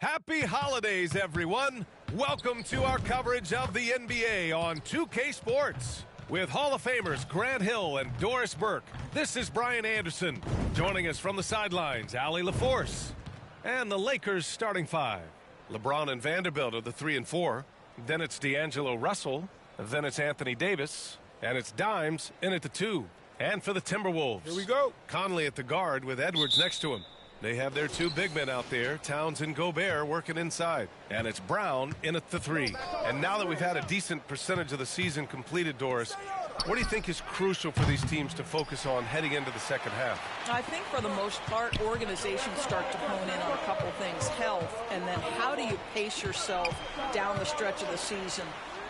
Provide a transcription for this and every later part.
Happy holidays, everyone. Welcome to our coverage of the NBA on 2K Sports. With Hall of Famers Grant Hill and Doris Burke, this is Brian Anderson. Joining us from the sidelines, Allie LaForce. And the Lakers starting five. LeBron and Vanderbilt are the 3 and 4. Then it's D'Angelo Russell. Then it's Anthony Davis. And it's Dimes in at the 2. And for the Timberwolves, here we go. Conley at the guard with Edwards next to him. They have their 2 big men out there, Towns and Gobert, working inside. And it's Brown in at the 3. And now that we've had a decent percentage of the season completed, Doris, what do you think is crucial for these teams to focus on heading into the second half? I think for the most part, organizations start to hone in on a couple things, health, and then how do you pace yourself down the stretch of the season?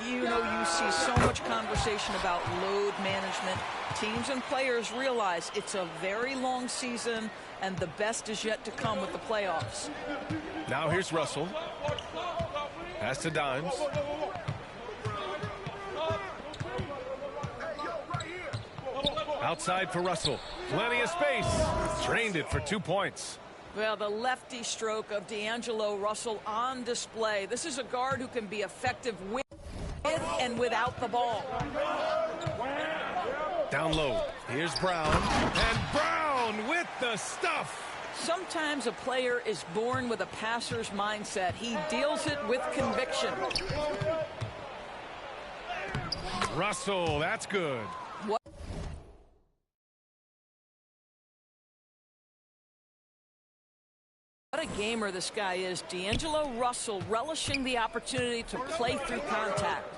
You know, you see so much conversation about load management. Teams and players realize it's a very long season, and the best is yet to come with the playoffs. Now here's Russell. Pass to Dimes. Outside for Russell. Plenty of space. Drained it for 2 points. Well, the lefty stroke of D'Angelo Russell on display. This is a guard who can be effective with and without the ball. Down low. Here's Brown. And Brown with the stuff. Sometimes a player is born with a passer's mindset. He deals it with conviction. Russell, that's good. What a gamer this guy is. D'Angelo Russell relishing the opportunity to play through contact.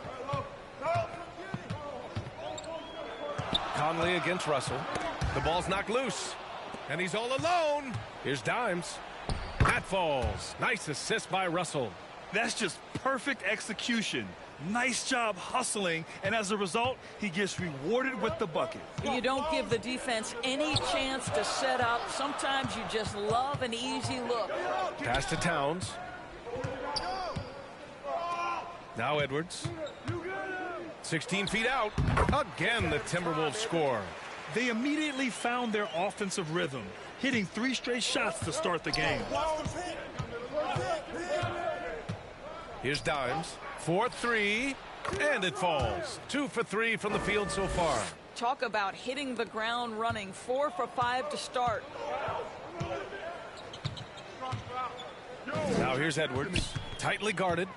Conley against Russell. The ball's knocked loose. And he's all alone. Here's Dimes. That falls. Nice assist by Russell. That's just perfect execution. Nice job hustling, and as a result, he gets rewarded with the bucket. You don't give the defense any chance to set up. Sometimes you just love an easy look. Pass to Towns. Now Edwards. 16 feet out. Again, the Timberwolves score. They immediately found their offensive rhythm, hitting 3 straight shots to start the game. Here's Dimes. 4-3, and it falls. 2 for 3 from the field so far. Talk about hitting the ground running. 4 for 5 to start. Now here's Edwards. Tightly guarded.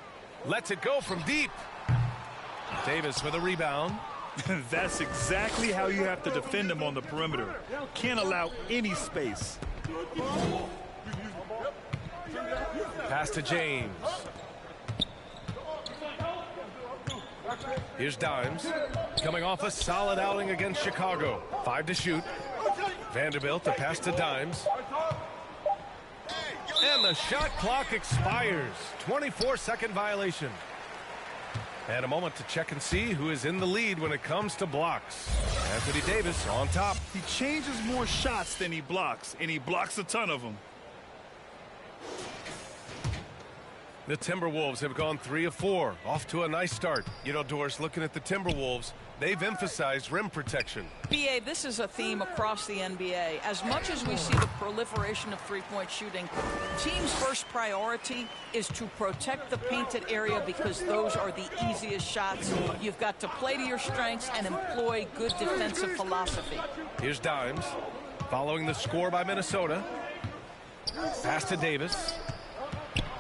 Lets it go from deep. Davis with a rebound. That's exactly how you have to defend him on the perimeter. Can't allow any space. Pass to James. Here's Dimes. Coming off a solid outing against Chicago. 5 to shoot. Vanderbilt to pass to Dimes. And the shot clock expires. 24-second violation. And a moment to check and see who is in the lead when it comes to blocks. Anthony Davis on top. He changes more shots than he blocks, and he blocks a ton of them. The Timberwolves have gone 3 of 4. Off to a nice start. You know, Doris, looking at the Timberwolves, they've emphasized rim protection. BA, this is a theme across the NBA. As much as we see the proliferation of three-point shooting, teams' first priority is to protect the painted area because those are the easiest shots. You've got to play to your strengths and employ good defensive philosophy. Here's Dimes, following the score by Minnesota. Pass to Davis.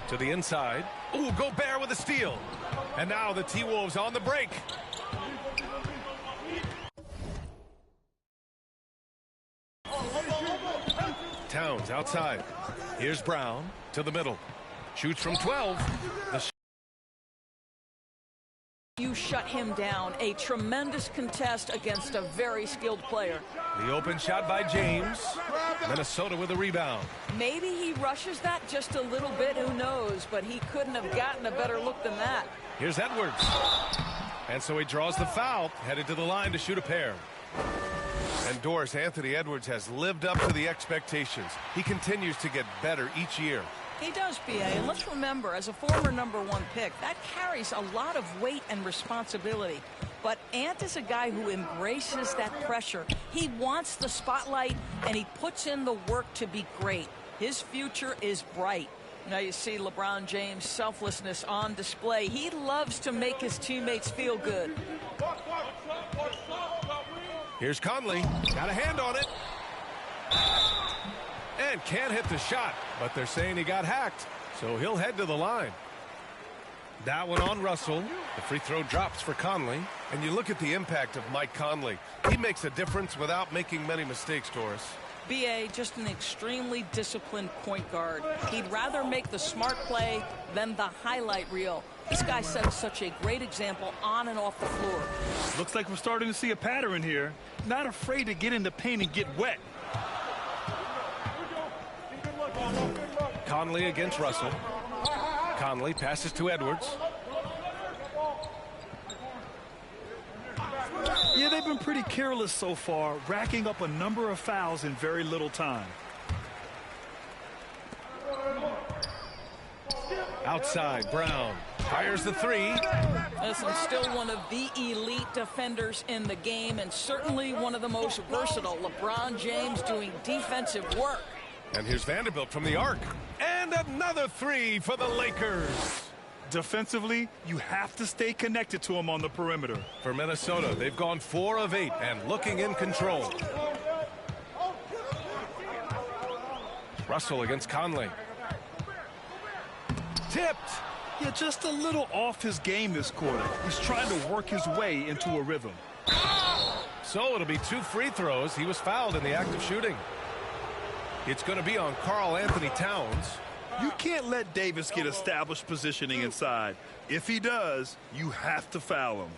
To the inside. Ooh, Gobert with a steal. And now the T-Wolves on the break. Towns outside. Here's Brown to the middle. Shoots from 12. You shut him down. A tremendous contest against a very skilled player. The open shot by James. Minnesota with a rebound. Maybe he rushes that just a little bit, who knows, but he couldn't have gotten a better look than that. Here's Edwards. And so he draws the foul, headed to the line to shoot a pair. And Doris, Anthony Edwards has lived up to the expectations. He continues to get better each year. He does, BA, and let's remember, as a former #1 pick, that carries a lot of weight and responsibility. But Ant is a guy who embraces that pressure. He wants the spotlight, and he puts in the work to be great. His future is bright. Now you see LeBron James' selflessness on display. He loves to make his teammates feel good. Here's Conley. Got a hand on it. And can't hit the shot, but they're saying he got hacked, so he'll head to the line. That one on Russell. The free throw drops for Conley. And you look at the impact of Mike Conley. He makes a difference without making many mistakes, Doris. BA, just an extremely disciplined point guard. He'd rather make the smart play than the highlight reel. This guy sets such a great example on and off the floor. Looks like we're starting to see a pattern here. Not afraid to get in the paint and get wet. Conley against Russell. Conley passes to Edwards. Yeah, they've been pretty careless so far, racking up a number of fouls in very little time. Outside, Brown fires the three. Listen, still one of the elite defenders in the game, and certainly one of the most versatile. LeBron James doing defensive work. And here's Vanderbilt from the arc. And another three for the Lakers. Defensively, you have to stay connected to him on the perimeter. For Minnesota, they've gone 4 of 8 and looking in control. Russell against Conley. Tipped. Yeah, just a little off his game this quarter. He's trying to work his way into a rhythm. So it'll be 2 free throws. He was fouled in the act of shooting. It's going to be on Karl Anthony Towns. You can't let Davis get established positioning inside. If he does, you have to foul him.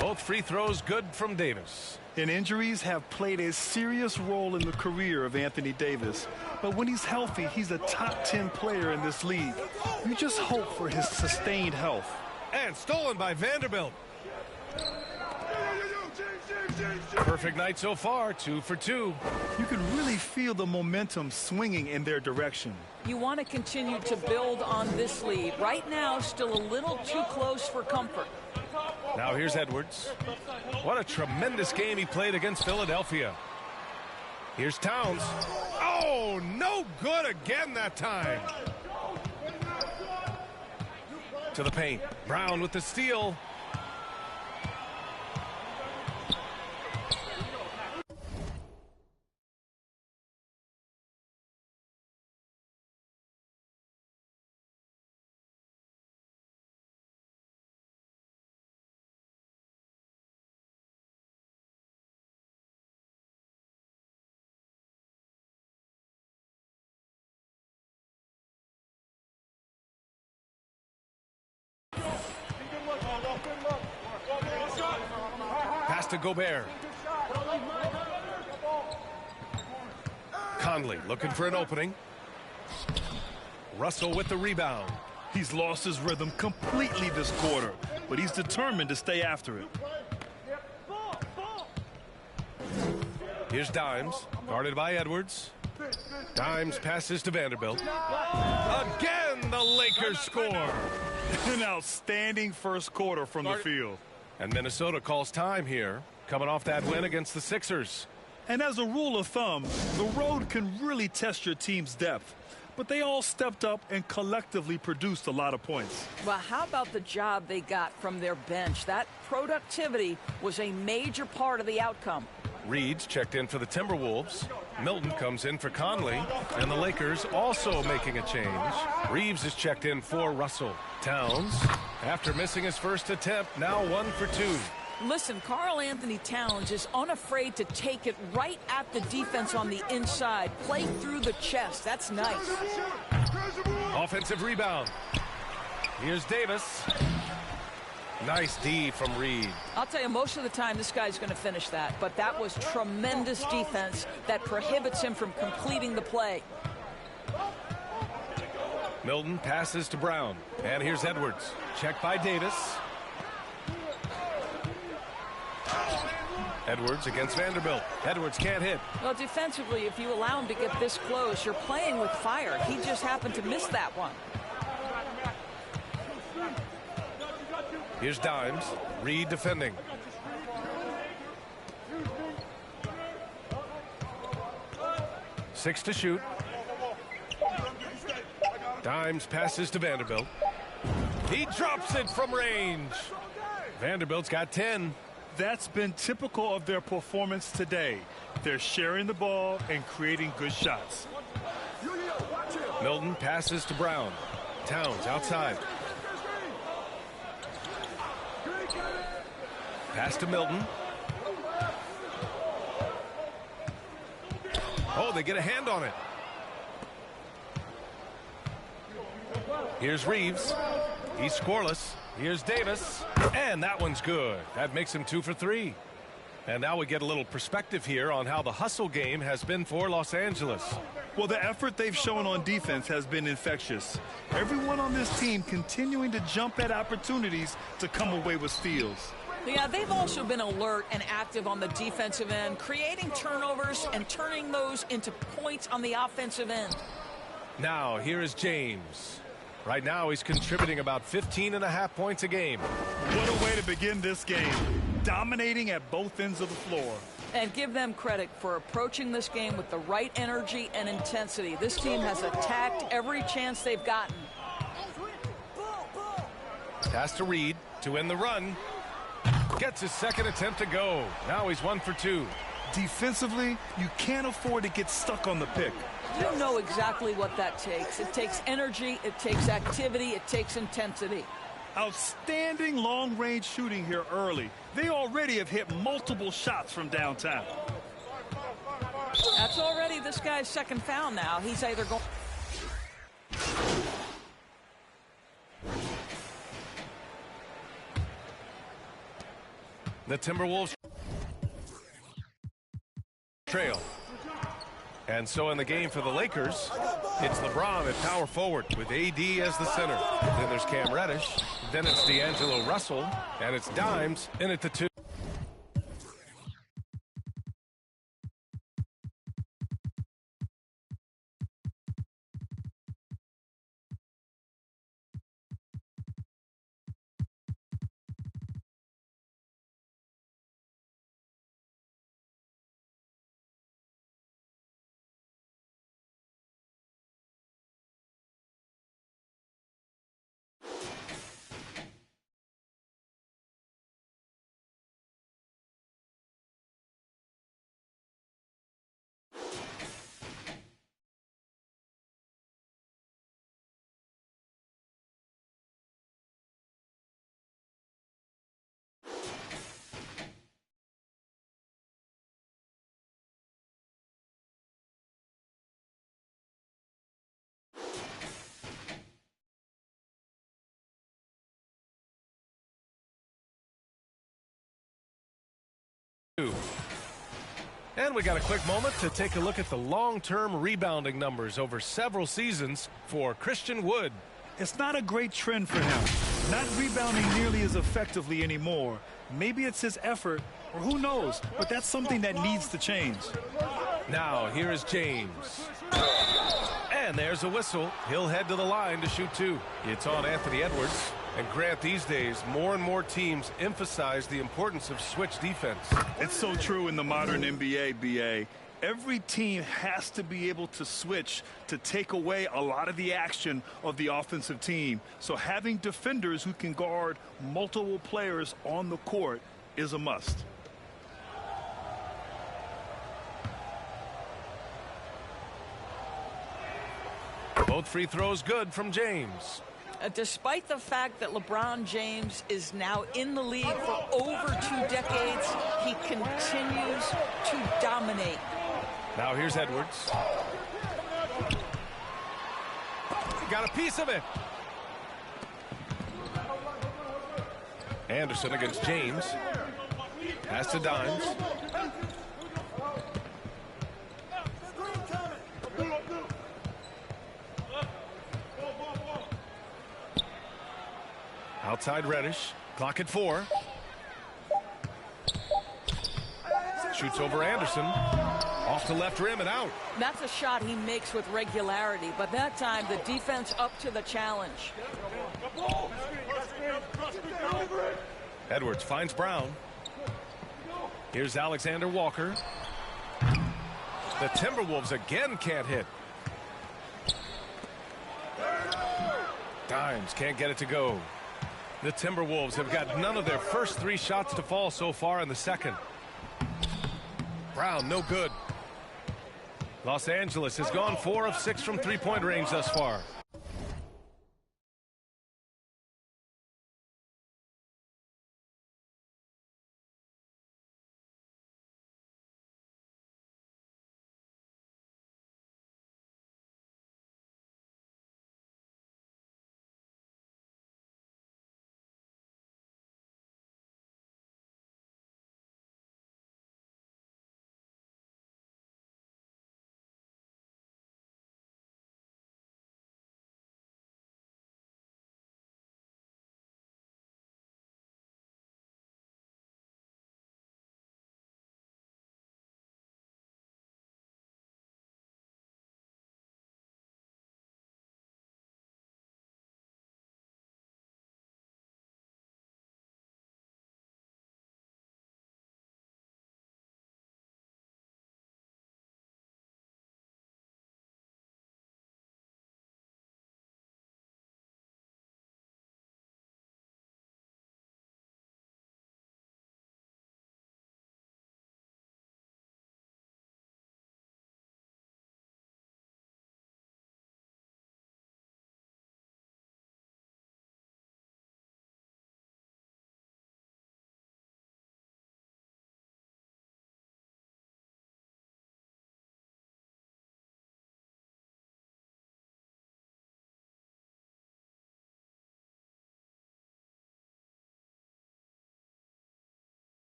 Both free throws good from Davis. And injuries have played a serious role in the career of Anthony Davis. But when he's healthy, he's a top 10 player in this league. You just hope for his sustained health. And stolen by Vanderbilt. Perfect night so far, 2 for 2. You can really feel the momentum swinging in their direction. You want to continue to build on this lead. Right now, still a little too close for comfort. Now here's Edwards. What a tremendous game he played against Philadelphia. Here's Towns. Oh, no good again that time. To the paint. Brown with the steal. pass to Gobert. Conley looking for an opening. Russell with the rebound. He's lost his rhythm completely this quarter, but he's determined to stay after it. Here's Dimes, guarded by Edwards. Dimes passes to Vanderbilt. Again, the Lakers score. An outstanding first quarter from the field. And Minnesota calls time here, coming off that win against the Sixers. And as a rule of thumb, the road can really test your team's depth. But they all stepped up and collectively produced a lot of points. Well, how about the job they got from their bench? That productivity was a major part of the outcome. Reed's checked in for the Timberwolves. Milton comes in for Conley. And the Lakers also making a change. Reeves is checked in for Russell. Towns, after missing his first attempt, now 1 for 2. Listen, Karl Anthony Towns is unafraid to take it right at the defense on the inside. Play through the chest. That's nice. Offensive rebound. Here's Davis. Nice D from Reed. I'll tell you, most of the time this guy's going to finish that, but that was tremendous defense that prohibits him from completing the play. Milton passes to Brown. And here's Edwards. Checked by Davis. Edwards against Vanderbilt. Edwards can't hit. Well, defensively, if you allow him to get this close, you're playing with fire. He just happened to miss that one. Here's Dimes. Reed defending. Six to shoot. Dimes passes to Vanderbilt. He drops it from range. Vanderbilt's got 10. That's been typical of their performance today. They're sharing the ball and creating good shots. Milton passes to Brown. Towns outside. Pass to Milton. Oh, they get a hand on it. Here's Reeves. He's scoreless. Here's Davis. And that one's good. That makes him 2 for 3. And now we get a little perspective here on how the hustle game has been for Los Angeles. Well, the effort they've shown on defense has been infectious. Everyone on this team continuing to jump at opportunities to come away with steals. Yeah, they've also been alert and active on the defensive end, creating turnovers and turning those into points on the offensive end. Now, here is James. Right now, he's contributing about 15.5 points a game. What a way to begin this game. Dominating at both ends of the floor. And give them credit for approaching this game with the right energy and intensity. This team has attacked every chance they've gotten. Pass to Reed to end the run. Gets his second attempt to go. Now he's 1 for 2. Defensively, you can't afford to get stuck on the pick. You know exactly what that takes. It takes energy, it takes activity, it takes intensity. Outstanding long-range shooting here early. They already have hit multiple shots from downtown. That's already this guy's second foul now. He's either going... The Timberwolves trail. And so in the game for the Lakers, it's LeBron at power forward with AD as the center. Then there's Cam Reddish. Then it's D'Angelo Russell. And it's Dimes in at the 2. And we got a quick moment to take a look at the long-term rebounding numbers over several seasons for Christian Wood. It's not a great trend for him. Not rebounding nearly as effectively anymore. Maybe it's his effort, or who knows, but that's something that needs to change. Now, here is James. And there's a whistle. He'll head to the line to shoot two. It's on Anthony Edwards. And Grant, these days, more and more teams emphasize the importance of switch defense. It's so true in the modern NBA, BA. Every team has to be able to switch to take away a lot of the action of the offensive team. So having defenders who can guard multiple players on the court is a must. Both free throws good from James. Despite the fact that LeBron James is now in the league for over 2 decades, he continues to dominate. Now here's Edwards. Got a piece of it. Anderson against James. Pass to Dimes. Outside Reddish. Clock at 4. Shoots over Anderson. Off to left rim and out. That's a shot he makes with regularity, but that time the defense up to the challenge. Edwards finds Brown. Here's Alexander Walker. The Timberwolves again can't hit. Dimes can't get it to go. The Timberwolves have got none of their first 3 shots to fall so far in the second. Brown, no good. Los Angeles has gone 4 of 6 from three-point range thus far.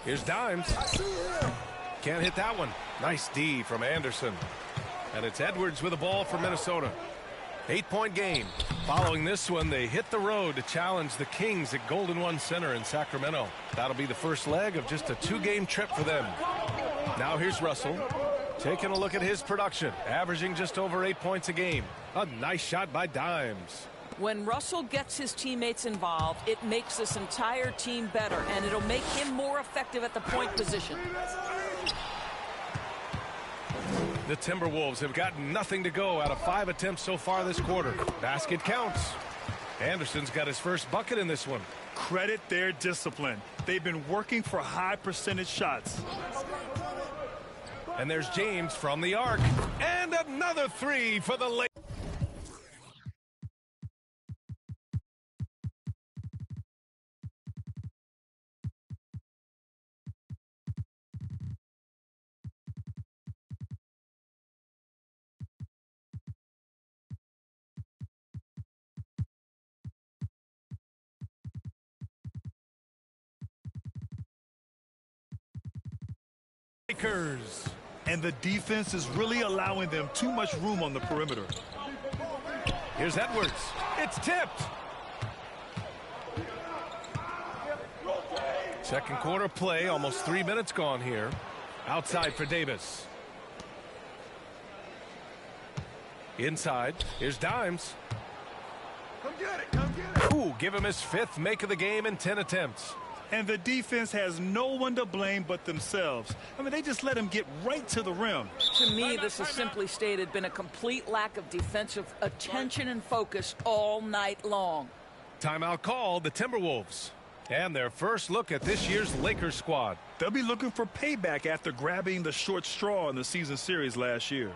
Here's Dimes. Can't hit that one. Nice D from Anderson. And it's Edwards with the ball for Minnesota. 8-point game. Following this one, they hit the road to challenge the Kings at Golden One Center in Sacramento. That'll be the first leg of just a 2-game trip for them. Now here's Russell. Taking a look at his production. Averaging just over 8 points a game. A nice shot by Dimes. When Russell gets his teammates involved, it makes this entire team better, and it'll make him more effective at the point position. The Timberwolves have got nothing to go out of 5 attempts so far this quarter. Basket counts. Anderson's got his first bucket in this one. Credit their discipline. They've been working for high percentage shots. And there's James from the arc. And another three for the Lakers. And the defense is really allowing them too much room on the perimeter. Here's Edwards. It's tipped. Second quarter play, almost 3 minutes gone here. Outside for Davis. Inside, here's Dimes. Come get it, come get it. Ooh, give him his fifth make of the game in 10 attempts. And the defense has no one to blame but themselves. I mean, they just let him get right to the rim. To me, this has simply stated been a complete lack of defensive attention and focus all night long. Timeout called, the Timberwolves. And their first look at this year's Lakers squad. They'll be looking for payback after grabbing the short straw in the season series last year.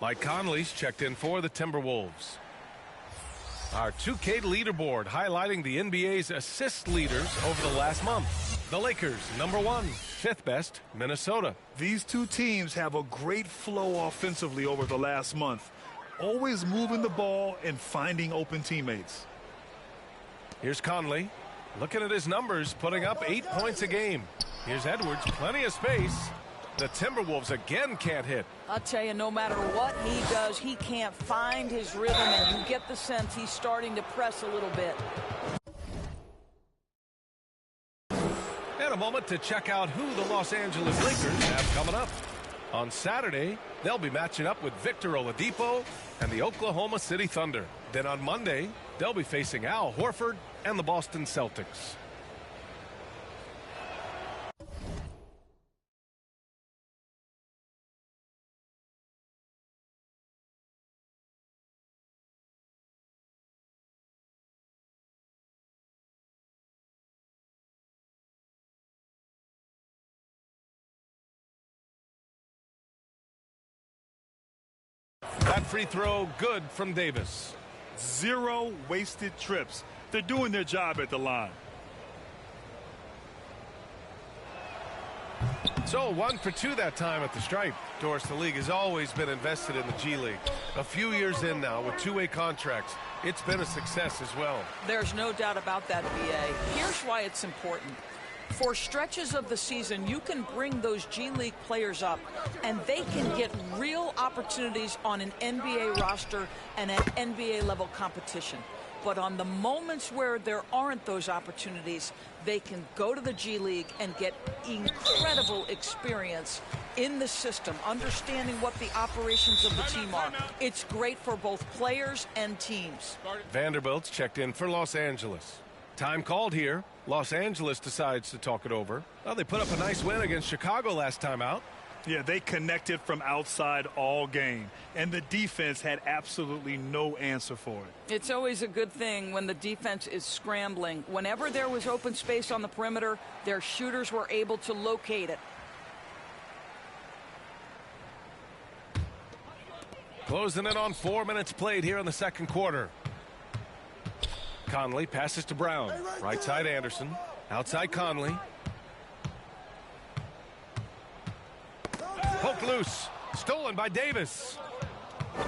Mike Conley's checked in for the Timberwolves. Our 2K leaderboard highlighting the NBA's assist leaders over the last month. The Lakers, number 1, 5th best, Minnesota. These two teams have a great flow offensively over the last month. Always moving the ball and finding open teammates. Here's Conley. Looking at his numbers, putting up 8 points a game. Here's Edwards, plenty of space. The Timberwolves again can't hit. I'll tell you, no matter what he does, he can't find his rhythm, and you get the sense he's starting to press a little bit. And a moment to check out who the Los Angeles Lakers have coming up. On Saturday, they'll be matching up with Victor Oladipo and the Oklahoma City Thunder. Then on Monday, they'll be facing Al Horford and the Boston Celtics. That free throw good from Davis. 0 wasted trips. They're doing their job at the line. So 1 for 2 that time at the stripe. Doris, the league has always been invested in the G League. A few years in now with two-way contracts. It's been a success as well. There's no doubt about that, BA. Here's why it's important. For stretches of the season, you can bring those G League players up, and they can get real opportunities on an NBA roster and at NBA level competition. But on the moments where there aren't those opportunities, they can go to the G League and get incredible experience in the system, understanding what the operations of the team are. It's great for both players and teams. Vanderbilt's checked in for Los Angeles. Time called here. Los Angeles decides to talk it over. Well, they put up a nice win against Chicago last time out. Yeah, they connected from outside all game, and the defense had absolutely no answer for it. It's always a good thing when the defense is scrambling. Whenever there was open space on the perimeter, their shooters were able to locate it. Closing in on 4 minutes played here in the second quarter. Conley passes to Brown. Right side Anderson. Outside Conley. Poked loose. Stolen by Davis.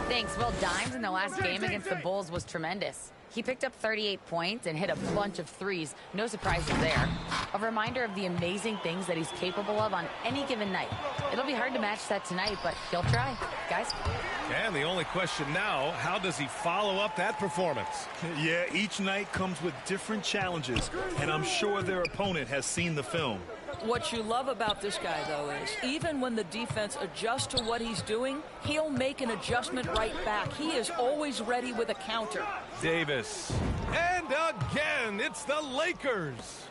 Thanks. Well, Dimes in the last game against the Bulls was tremendous. He picked up 38 points and hit a bunch of threes. No surprises there. A reminder of the amazing things that he's capable of on any given night. It'll be hard to match that tonight, but he'll try. Guys? And the only question now, how does he follow up that performance? Yeah, each night comes with different challenges, and I'm sure their opponent has seen the film. What you love about this guy, though, is even when the defense adjusts to what he's doing, he'll make an adjustment right back. He is always ready with a counter. Davis. And again, it's the Lakers.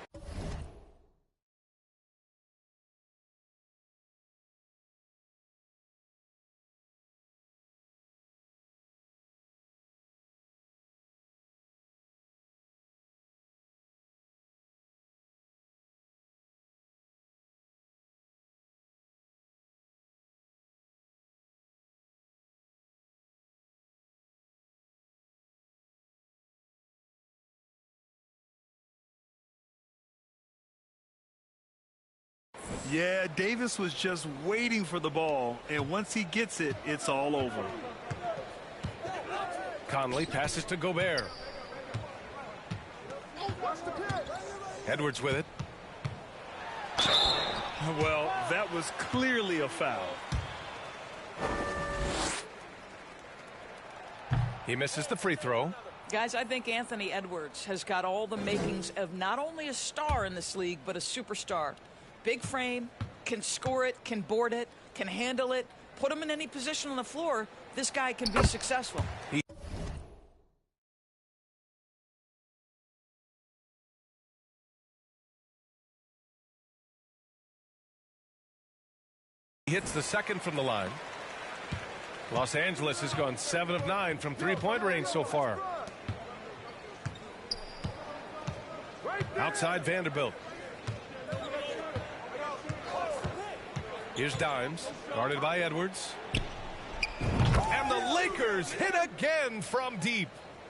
Yeah, Davis was just waiting for the ball, and once he gets it, it's all over. Conley passes to Gobert. Edwards with it. Well, that was clearly a foul. He misses the free throw. Guys, I think Anthony Edwards has got all the makings of not only a star in this league, but a superstar. Big frame, can score it, can board it, can handle it. Put him in any position on the floor, this guy can be successful. He hits the second from the line. Los Angeles has gone 7 of 9 from three-point range so far. Outside Vanderbilt. Here's Dimes, guarded by Edwards. And the Lakers hit again from deep.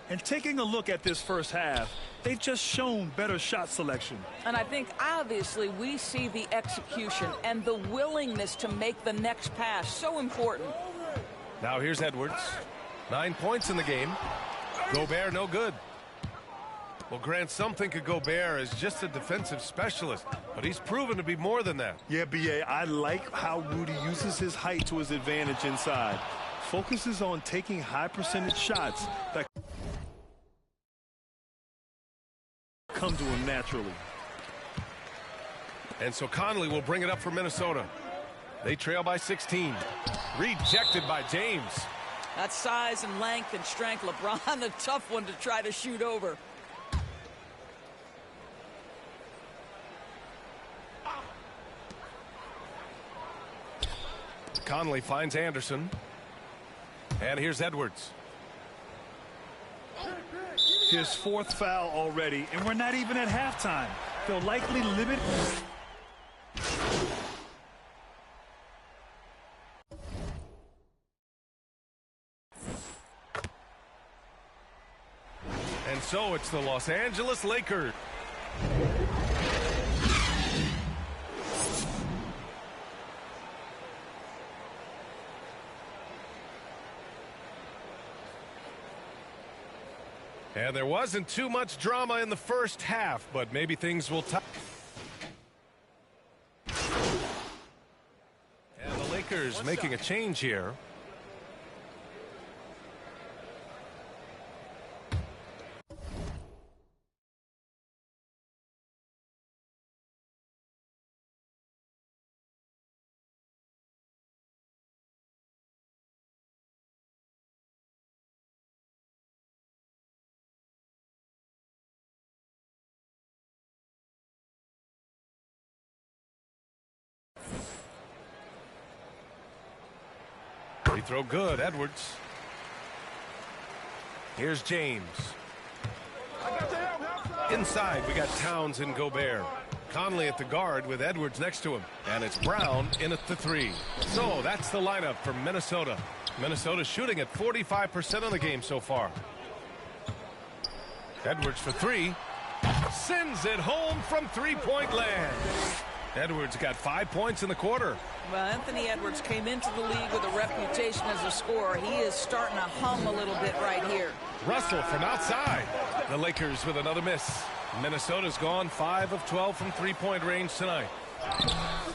And taking a look at this first half, they've just shown better shot selection. And I think obviously we see the execution and the willingness to make the next pass so important. Now here's Edwards. 9 points in the game. Gobert no good. Well, Grant, some think of Gobert as just a defensive specialist, but he's proven to be more than that. Yeah, B.A., I like how Rudy uses his height to his advantage inside. Focuses on taking high percentage shots that come to him naturally. And so Conley will bring it up for Minnesota. They trail by 16. Rejected by James. That's size and length and strength. LeBron, a tough one to try to shoot over. Conley finds Anderson. And here's Edwards. His fourth foul already, and we're not even at halftime. They'll likely limit. And so it's the Los Angeles Lakers. And there wasn't too much drama in the first half, but maybe things will And the Lakers making a change here. Free throw good, Edwards. Here's James. Inside, we got Towns and Gobert. Conley at the guard with Edwards next to him. And it's Brown in at the three. So that's the lineup for Minnesota. Minnesota shooting at 45% of the game so far. Edwards for three. Sends it home from three-point land. Edwards got 5 points in the quarter. Well, Anthony Edwards came into the league with a reputation as a scorer. He is starting to hum a little bit right here. Russell from outside. The Lakers with another miss. Minnesota's gone 5 of 12 from three-point range tonight.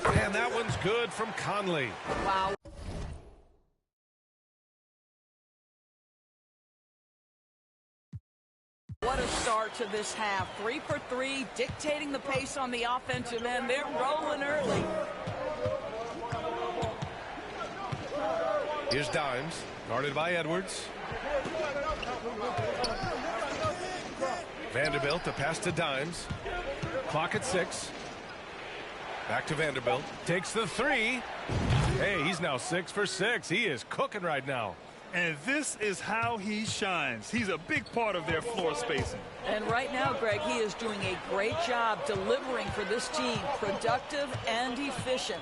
And that one's good from Conley. Wow. What a start start to this half. 3 for 3, dictating the pace on the offensive end. They're rolling early. Here's Dimes, guarded by Edwards. Vanderbilt, a pass to Dimes. Clock at 6. Back to Vanderbilt. Takes the 3. Hey, he's now 6 for 6. He is cooking right now. And this is how he shines. He's a big part of their floor spacing. And right now, Greg, he is doing a great job delivering for this team. Productive and efficient.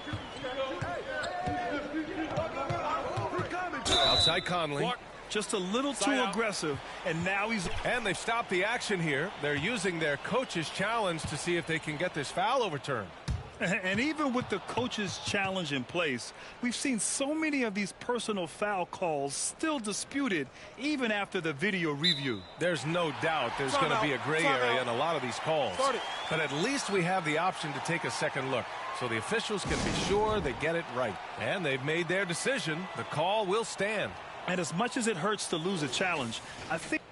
Outside Conley. Just a little too aggressive, and now he's... And they've stopped the action here. They're using their coach's challenge to see if they can get this foul overturned. And even with the coach's challenge in place, we've seen so many of these personal foul calls still disputed even after the video review. There's no doubt there's going to be a gray area in a lot of these calls. But at least we have the option to take a second look, so the officials can be sure they get it right. And they've made their decision. The call will stand. And as much as it hurts to lose a challenge, I think...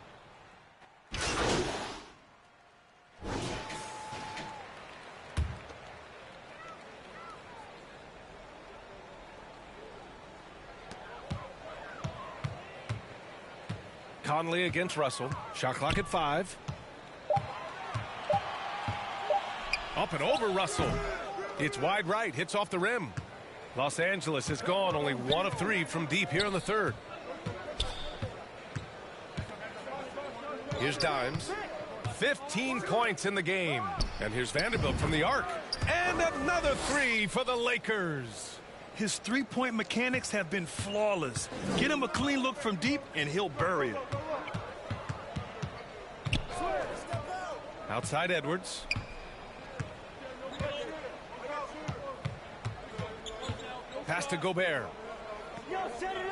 Conley against Russell. Shot clock at 5. Up and over Russell. It's wide right. Hits off the rim. Los Angeles has gone only 1 of 3 from deep here in the third. Here's Dimes. 15 points in the game. And here's Vanderbilt from the arc. And another 3 for the Lakers. His three-point mechanics have been flawless. Get him a clean look from deep, and he'll bury it. Outside Edwards. Pass to Gobert.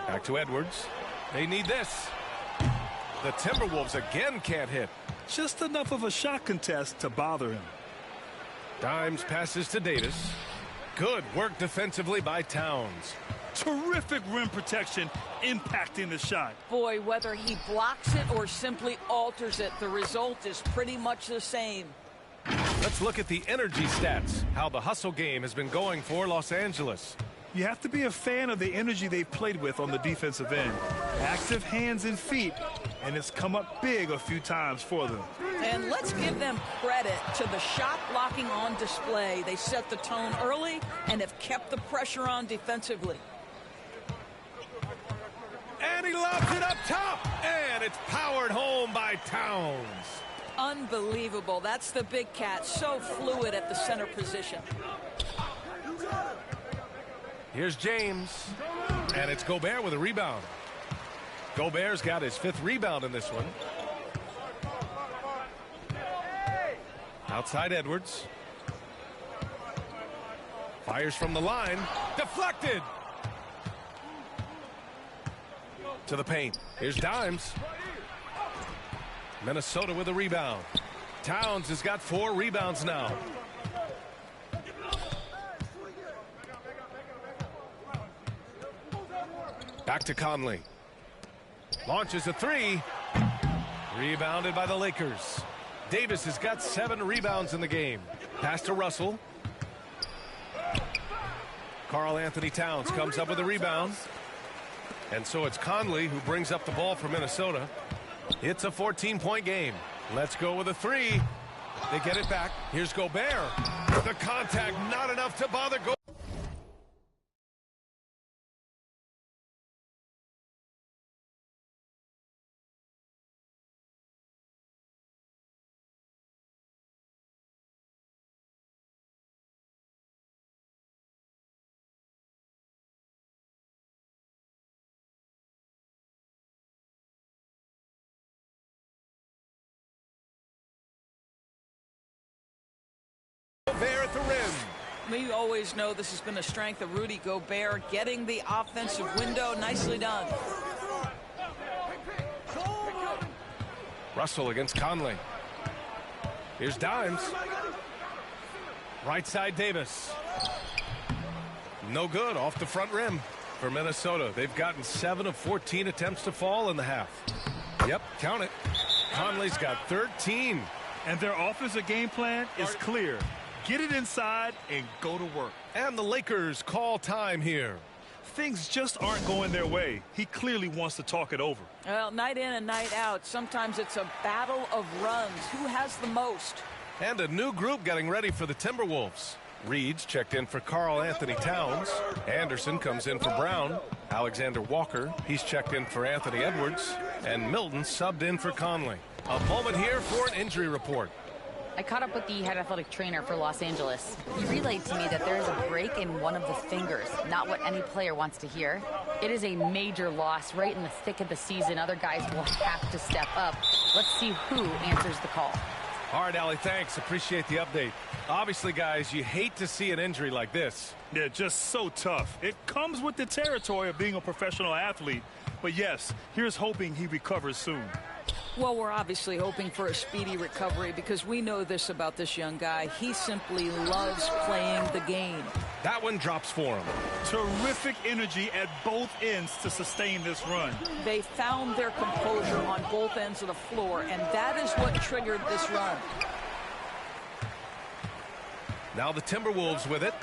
Back to Edwards. They need this. The Timberwolves again can't hit. Just enough of a shot contest to bother him. Dimes passes to Davis. Good work defensively by Towns. Terrific rim protection, impacting the shot. Boy, whether he blocks it or simply alters it, the result is pretty much the same. Let's look at the energy stats, how the hustle game has been going for Los Angeles. You have to be a fan of the energy they've played with on the defensive end. Active hands and feet, and it's come up big a few times for them. And let's give them credit to the shot blocking on display. They set the tone early and have kept the pressure on defensively. And he lobs it up top, and it's powered home by Towns. Unbelievable. That's the big cat, so fluid at the center position. Here's James, and it's Gobert with a rebound. Gobert's got his 5th rebound in this one. Outside Edwards. Fires from the line. Deflected. To the paint. Here's Dimes. Minnesota with a rebound. Towns has got 4 rebounds now. Back to Conley. Launches a 3. Rebounded by the Lakers. Davis has got 7 rebounds in the game. Pass to Russell. Karl Anthony Towns comes up with a rebound. And so it's Conley who brings up the ball for Minnesota. It's a 14-point game. Let's go with a 3. They get it back. Here's Gobert. The contact not enough to bother Gobert. There at the rim. We always know this has been a strength of Rudy Gobert, getting the offensive window. Nicely done. Russell against Conley. Here's Dimes. Right side Davis. No good off the front rim for Minnesota. They've gotten 7 of 14 attempts to fall in the half. Yep, count it. Conley's got 13. And their offensive game plan is clear. Get it inside and go to work. And the Lakers call time here. Things just aren't going their way. He clearly wants to talk it over. Well, night in and night out, sometimes it's a battle of runs. Who has the most? And a new group getting ready for the Timberwolves. Reed's checked in for Karl Anthony Towns. Anderson comes in for Brown. Alexander Walker, he's checked in for Anthony Edwards. And Milton subbed in for Conley. A moment here for an injury report. I caught up with the head athletic trainer for Los Angeles. He relayed to me that there is a break in one of the fingers, not what any player wants to hear. It is a major loss right in the thick of the season. Other guys will have to step up. Let's see who answers the call. All right, Allie, thanks. Appreciate the update. Obviously, guys, you hate to see an injury like this. Yeah, just so tough. It comes with the territory of being a professional athlete. But yes, here's hoping he recovers soon. Well, we're obviously hoping for a speedy recovery because we know this about this young guy. He simply loves playing the game. That one drops for him. Terrific energy at both ends to sustain this run. They found their composure on both ends of the floor, and that is what triggered this run. Now the Timberwolves with it.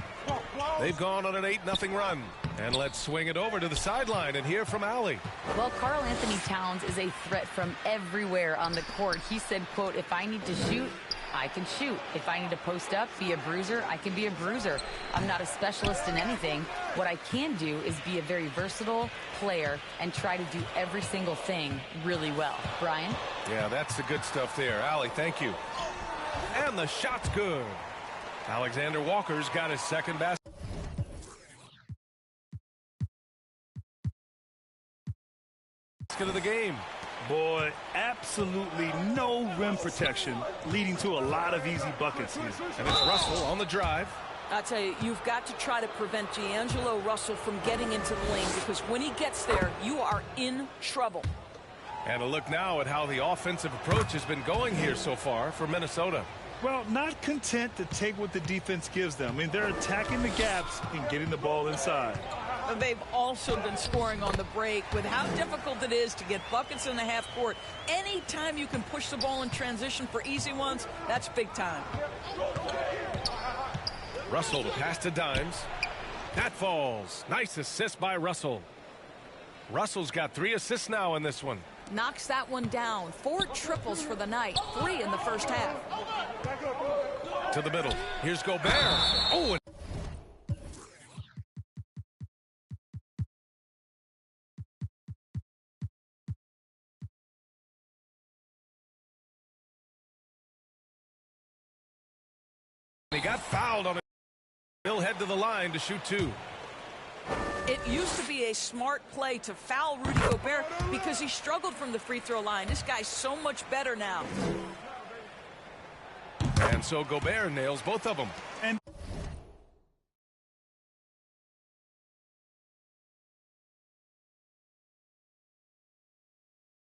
They've gone on an 8-0 run. And let's swing it over to the sideline and hear from Allie. Well, Karl Anthony Towns is a threat from everywhere on the court. He said, quote, if I need to shoot, I can shoot. If I need to post up, be a bruiser, I can be a bruiser. I'm not a specialist in anything. What I can do is be a very versatile player and try to do every single thing really well. Brian? Yeah, that's the good stuff there. Allie, thank you. And the shot's good. Alexander Walker's got his second basket. Of the game. Boy, absolutely no rim protection, leading to a lot of easy buckets here. And it's Russell on the drive. I tell you, you've got to try to prevent D'Angelo Russell from getting into the lane because when he gets there, you are in trouble. And a look now at how the offensive approach has been going here so far for Minnesota. Well, not content to take what the defense gives them. I mean, they're attacking the gaps and getting the ball inside. They've also been scoring on the break with how difficult it is to get buckets in the half court. Anytime you can push the ball in transition for easy ones, that's big time. Russell, the pass to Dimes. That falls. Nice assist by Russell. Russell's got 3 assists now in this one. Knocks that one down. 4 triples for the night. 3 in the first half. To the middle. Here's Gobert. Oh, he got fouled on it. He'll head to the line to shoot 2. It used to be a smart play to foul Rudy Gobert because he struggled from the free throw line. This guy's so much better now. And so Gobert nails both of them. And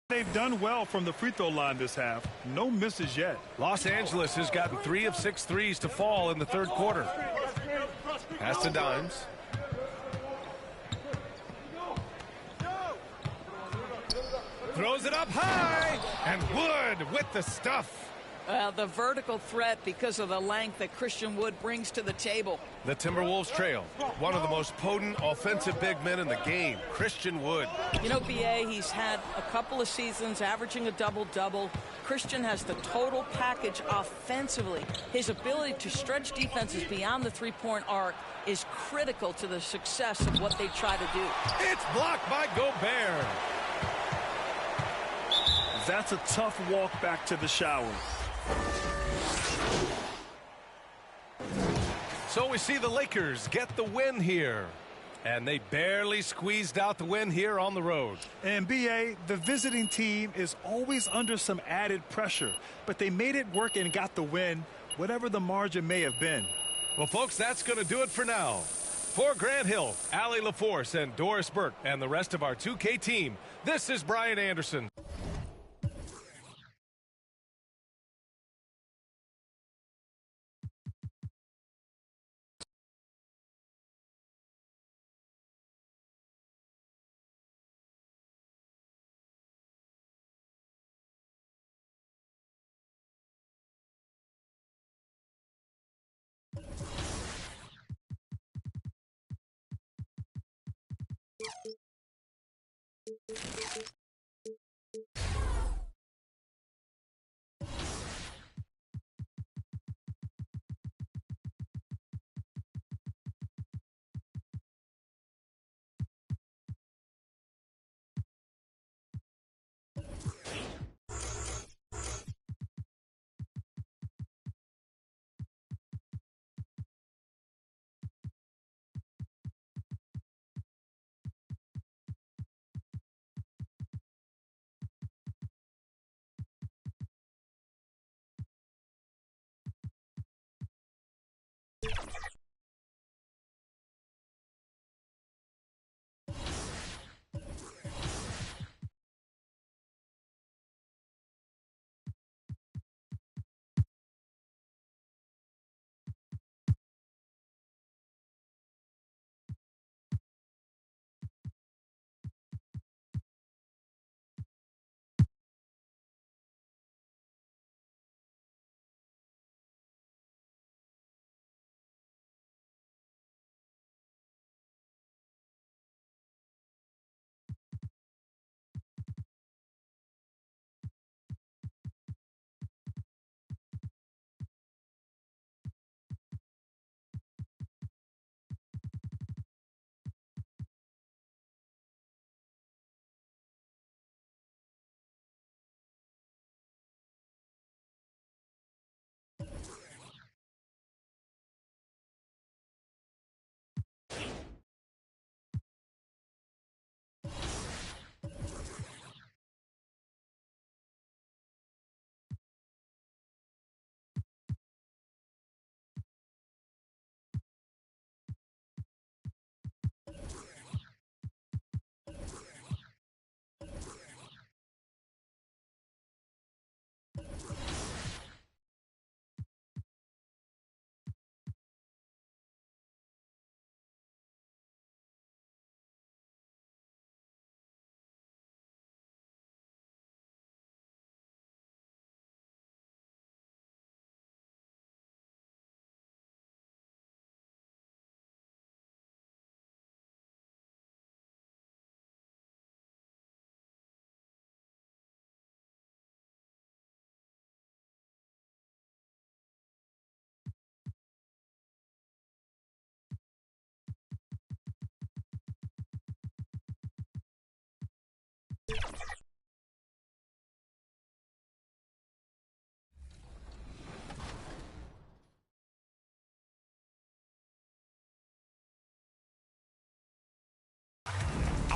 they've done well from the free throw line this half. No misses yet. Los Angeles has gotten 3 of 6 threes to fall in the third quarter. Pass to Dimes. Throws it up high. And Wood with the stuff. The vertical threat because of the length that Christian Wood brings to the table. The Timberwolves trail. One of the most potent offensive big men in the game, Christian Wood. You know, BA, he's had a couple of seasons averaging a double-double. Christian has the total package offensively. His ability to stretch defenses beyond the three-point arc is critical to the success of what they try to do. It's blocked by Gobert. That's a tough walk back to the shower. So we see the Lakers get the win here. And they barely squeezed out the win here on the road. And BA, the visiting team is always under some added pressure. But they made it work and got the win, whatever the margin may have been. Well, folks, that's going to do it for now. For Grant Hill, Allie LaForce, and Doris Burke, and the rest of our 2K team, this is Brian Anderson.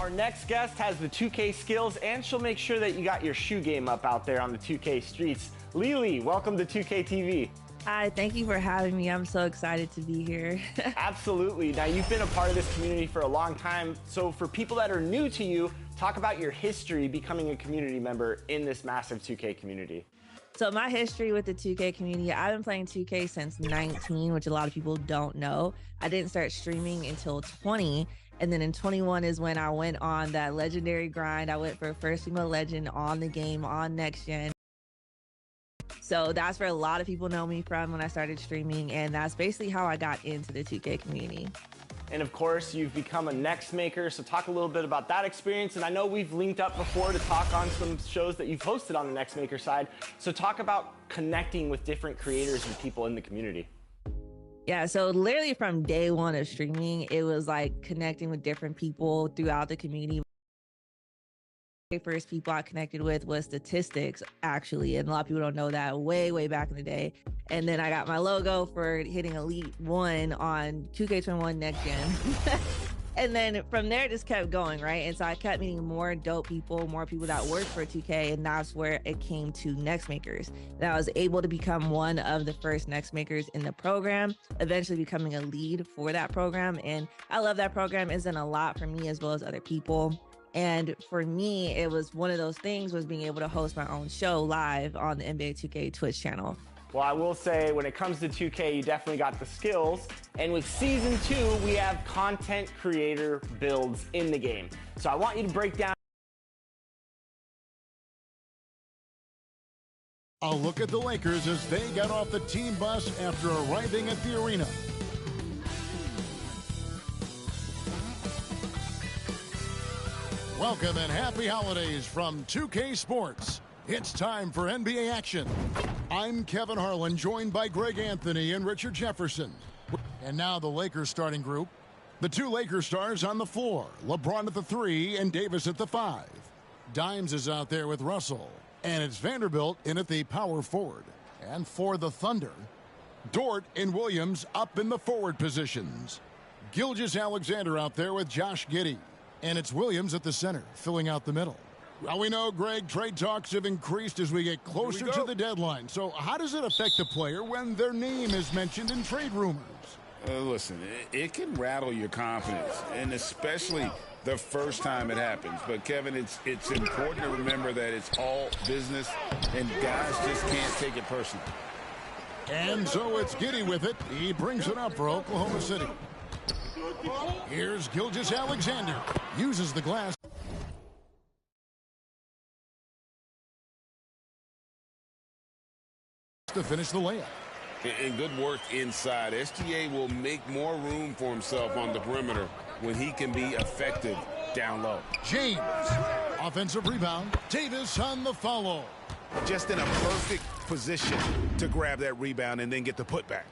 Our next guest has the 2K skills, and she'll make sure that you got your shoe game up out there on the 2K streets. Lily, welcome to 2K TV. Hi, thank you for having me. I'm so excited to be here. Absolutely. Now, you've been a part of this community for a long time. So for people that are new to you, talk about your history becoming a community member in this massive 2K community. So my history with the 2K community, I've been playing 2K since 19, which a lot of people don't know. I didn't start streaming until 20. And then in 21 is when I went on that legendary grind. I went for first female legend on the game on Next Gen. So that's where a lot of people know me from when I started streaming. And that's basically how I got into the 2K community. And of course, you've become a Next Maker, so talk a little bit about that experience. And I know we've linked up before to talk on some shows that you've hosted on the Next Maker side. So talk about connecting with different creators and people in the community. Yeah, so literally from day one of streaming, it was like connecting with different people throughout the community. The first people I connected with was Statistics, actually, and a lot of people don't know that, way back in the day. And then I got my logo for hitting Elite 1 on 2K21 Next Gen. And then from there, it just kept going, right? And so I kept meeting more dope people, more people that worked for 2K, and that's where it came to Next Makers. And I was able to become one of the first Next Makers in the program, eventually becoming a lead for that program. And I love that program. It's done a lot for me as well as other people. And for me, it was one of those things was being able to host my own show live on the NBA2K Twitch channel. Well, I will say when it comes to 2K, you definitely got the skills. And with Season 2, we have content creator builds in the game. So I want you to break down a look at the Lakers as they got off the team bus after arriving at the arena. Welcome and happy holidays from 2K Sports. It's time for NBA action. I'm Kevin Harlan, joined by Greg Anthony and Richard Jefferson. And now the Lakers starting group. The two Lakers stars on the floor. LeBron at the 3 and Davis at the 5. Dimes is out there with Russell. And it's Vanderbilt in at the power forward. And for the Thunder, Dort and Williams up in the forward positions. Gilgeous-Alexander out there with Josh Giddey. And it's Williams at the center, filling out the middle. Well, we know, Greg, trade talks have increased as we get closer to the deadline. So how does it affect a player when their name is mentioned in trade rumors? Listen, it can rattle your confidence, and especially the first time it happens. But, Kevin, it's important to remember that it's all business, and guys just can't take it personally. And so it's Giddey with it. He brings it up for Oklahoma City. Here's Gilgeous-Alexander. Uses the glass to finish the layup. And good work inside. SGA will make more room for himself on the perimeter when he can be effective down low. James, offensive rebound. Davis on the follow. Just in a perfect position to grab that rebound and then get the putback.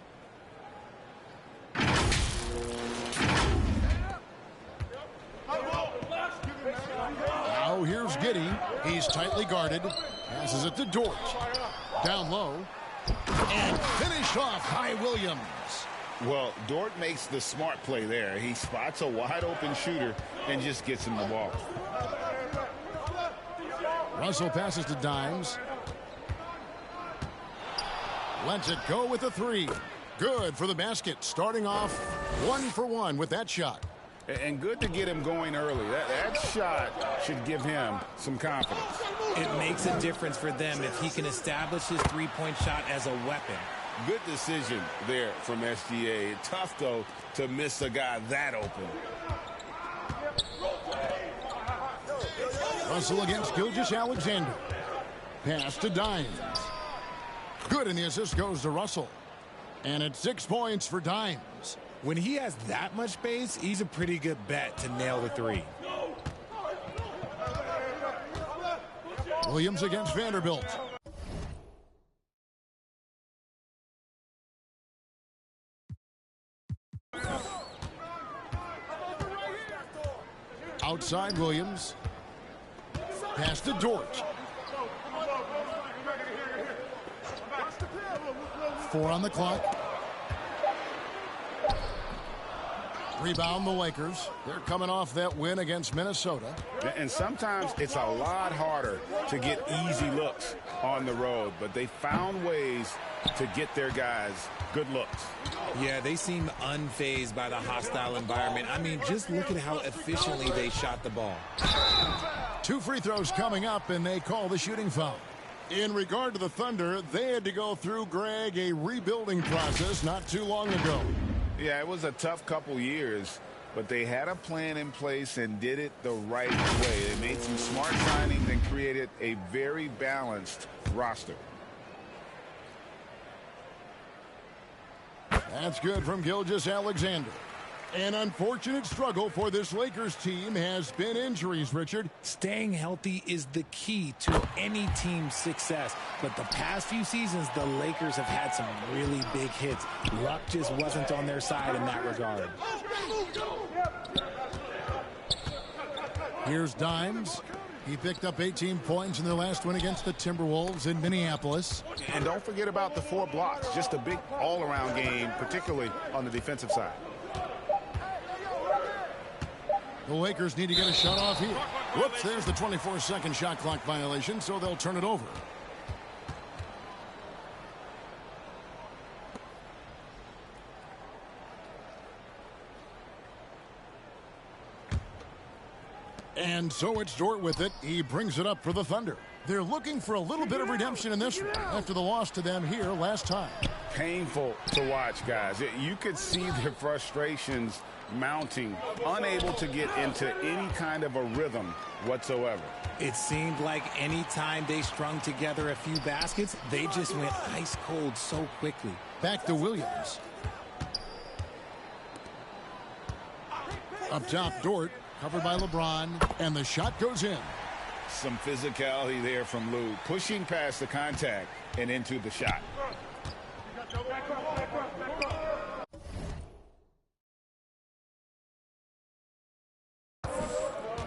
Now here's Giddey. He's tightly guarded. Passes it to Dort. Down low. And finished off by Williams. Well, Dort makes the smart play there. He spots a wide open shooter and just gets him the ball. Russell passes to Dimes. Lets it go with the 3. Good for the basket. Starting off 1 for 1 with that shot. And good to get him going early. That shot should give him some confidence. It makes a difference for them if he can establish his three-point shot as a weapon. Good decision there from SGA. Tough, though, to miss a guy that open. Russell against Gilgeous-Alexander. Pass to Dimes. Good, and the assist goes to Russell. And it's 6 points for Dimes. When he has that much space, he's a pretty good bet to nail the 3. Williams against Vanderbilt. Outside Williams. Pass to Dort. 4 on the clock. Rebound the Lakers. They're coming off that win against Minnesota. And sometimes it's a lot harder to get easy looks on the road, but they found ways to get their guys good looks. Yeah, they seem unfazed by the hostile environment. I mean, just look at how efficiently they shot the ball. 2 free throws coming up, and they call the shooting foul. In regard to the Thunder, they had to go through, Greg, a rebuilding process not too long ago. Yeah, it was a tough couple years, but they had a plan in place and did it the right way. They made some smart signings and created a very balanced roster. That's good from Gilgeous-Alexander. An unfortunate struggle for this Lakers team has been injuries, Richard. Staying healthy is the key to any team's success. But the past few seasons, the Lakers have had some really big hits. Luck just wasn't on their side in that regard. Here's Dimes. He picked up 18 points in their last win against the Timberwolves in Minneapolis. And don't forget about the 4 blocks. Just a big all-around game, particularly on the defensive side. The Lakers need to get a shot off here. Whoops, there's the 24-second shot clock violation, so they'll turn it over. And so it's Dort with it. He brings it up for the Thunder. They're looking for a little bit of redemption in this one after the loss to them here last time. Painful to watch, guys. You could see their frustrations mounting, unable to get into any kind of a rhythm whatsoever. It seemed like any time they strung together a few baskets, they just went ice cold so quickly. Back to Williams. Up top, Dort. Covered by LeBron, and the shot goes in. Some physicality there from Lou, pushing past the contact and into the shot.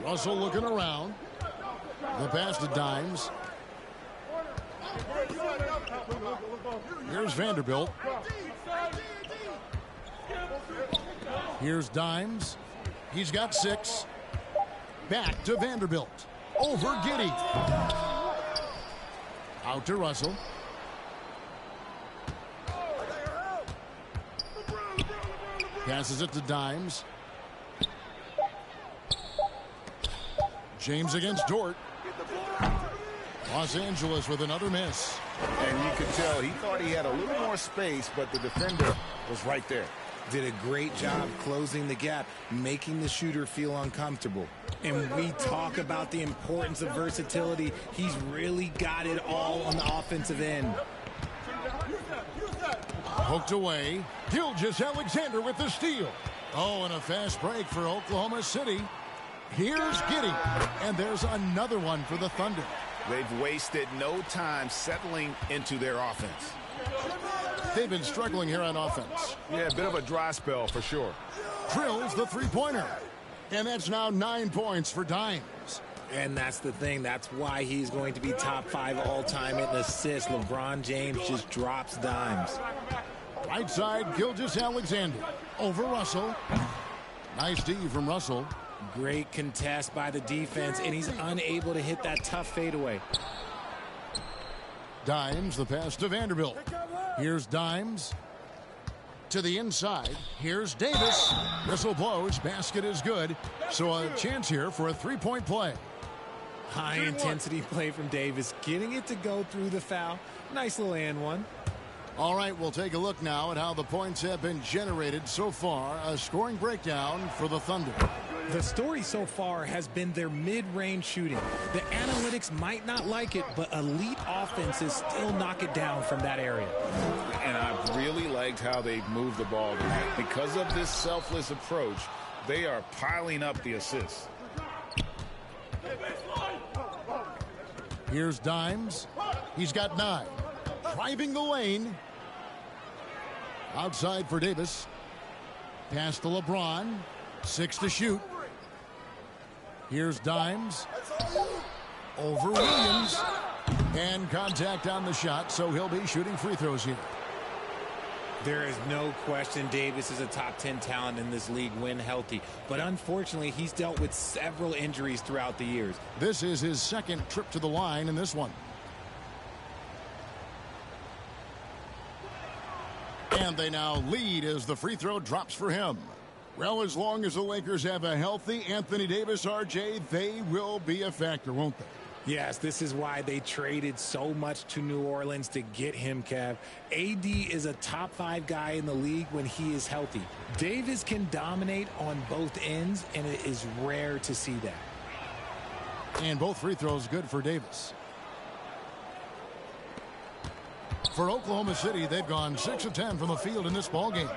Russell looking around. The pass to Dimes. Here's Vanderbilt. Here's Dimes. He's got 6. Back to Vanderbilt. Over Giddey. Out to Russell. Passes it to Dimes. James against Dort. Los Angeles with another miss. And you could tell he thought he had a little more space, but the defender was right there. Did a great job closing the gap, making the shooter feel uncomfortable. And we talk about the importance of versatility. He's really got it all on the offensive end. Poked away. Gilgeous-Alexander with the steal. Oh, and a fast break for Oklahoma City. Here's Giddey. And there's another one for the Thunder. They've wasted no time settling into their offense. They've been struggling here on offense. Yeah, a bit of a dry spell for sure. Drills the three-pointer. And that's now 9 points for Dimes. And that's the thing. That's why he's going to be top 5 all-time in assists. LeBron James just drops dimes. Right side, Gilgeous-Alexander. Over Russell. Nice D from Russell. Great contest by the defense, and he's unable to hit that tough fadeaway. Dimes, the pass to Vanderbilt. Here's Dimes. To the inside. Here's Davis. Whistle blows. Basket is good. So a chance here for a three-point play. High-intensity play from Davis. Getting it to go through the foul. Nice little and one. All right, we'll take a look now at how the points have been generated so far. A scoring breakdown for the Thunder. The story so far has been their mid-range shooting. The analytics might not like it, but elite offenses still knock it down from that area. And I've really liked how they've moved the ball tonight. Because of this selfless approach, they are piling up the assists. Here's Dimes. He's got 9. Driving the lane. Outside for Davis. Pass to LeBron. 6 to shoot. Here's Dimes. Over Williams. And contact on the shot, so he'll be shooting free throws here. There is no question Davis is a top 10 talent in this league when healthy. But unfortunately, he's dealt with several injuries throughout the years. This is his second trip to the line in this one. And they now lead as the free throw drops for him. Well, as long as the Lakers have a healthy Anthony Davis, RJ, they will be a factor, won't they? Yes, this is why they traded so much to New Orleans to get him, Kev. AD is a top 5 guy in the league when he is healthy. Davis can dominate on both ends, and it is rare to see that. And both free throws good for Davis. For Oklahoma City, they've gone 6 of 10 from the field in this ballgame.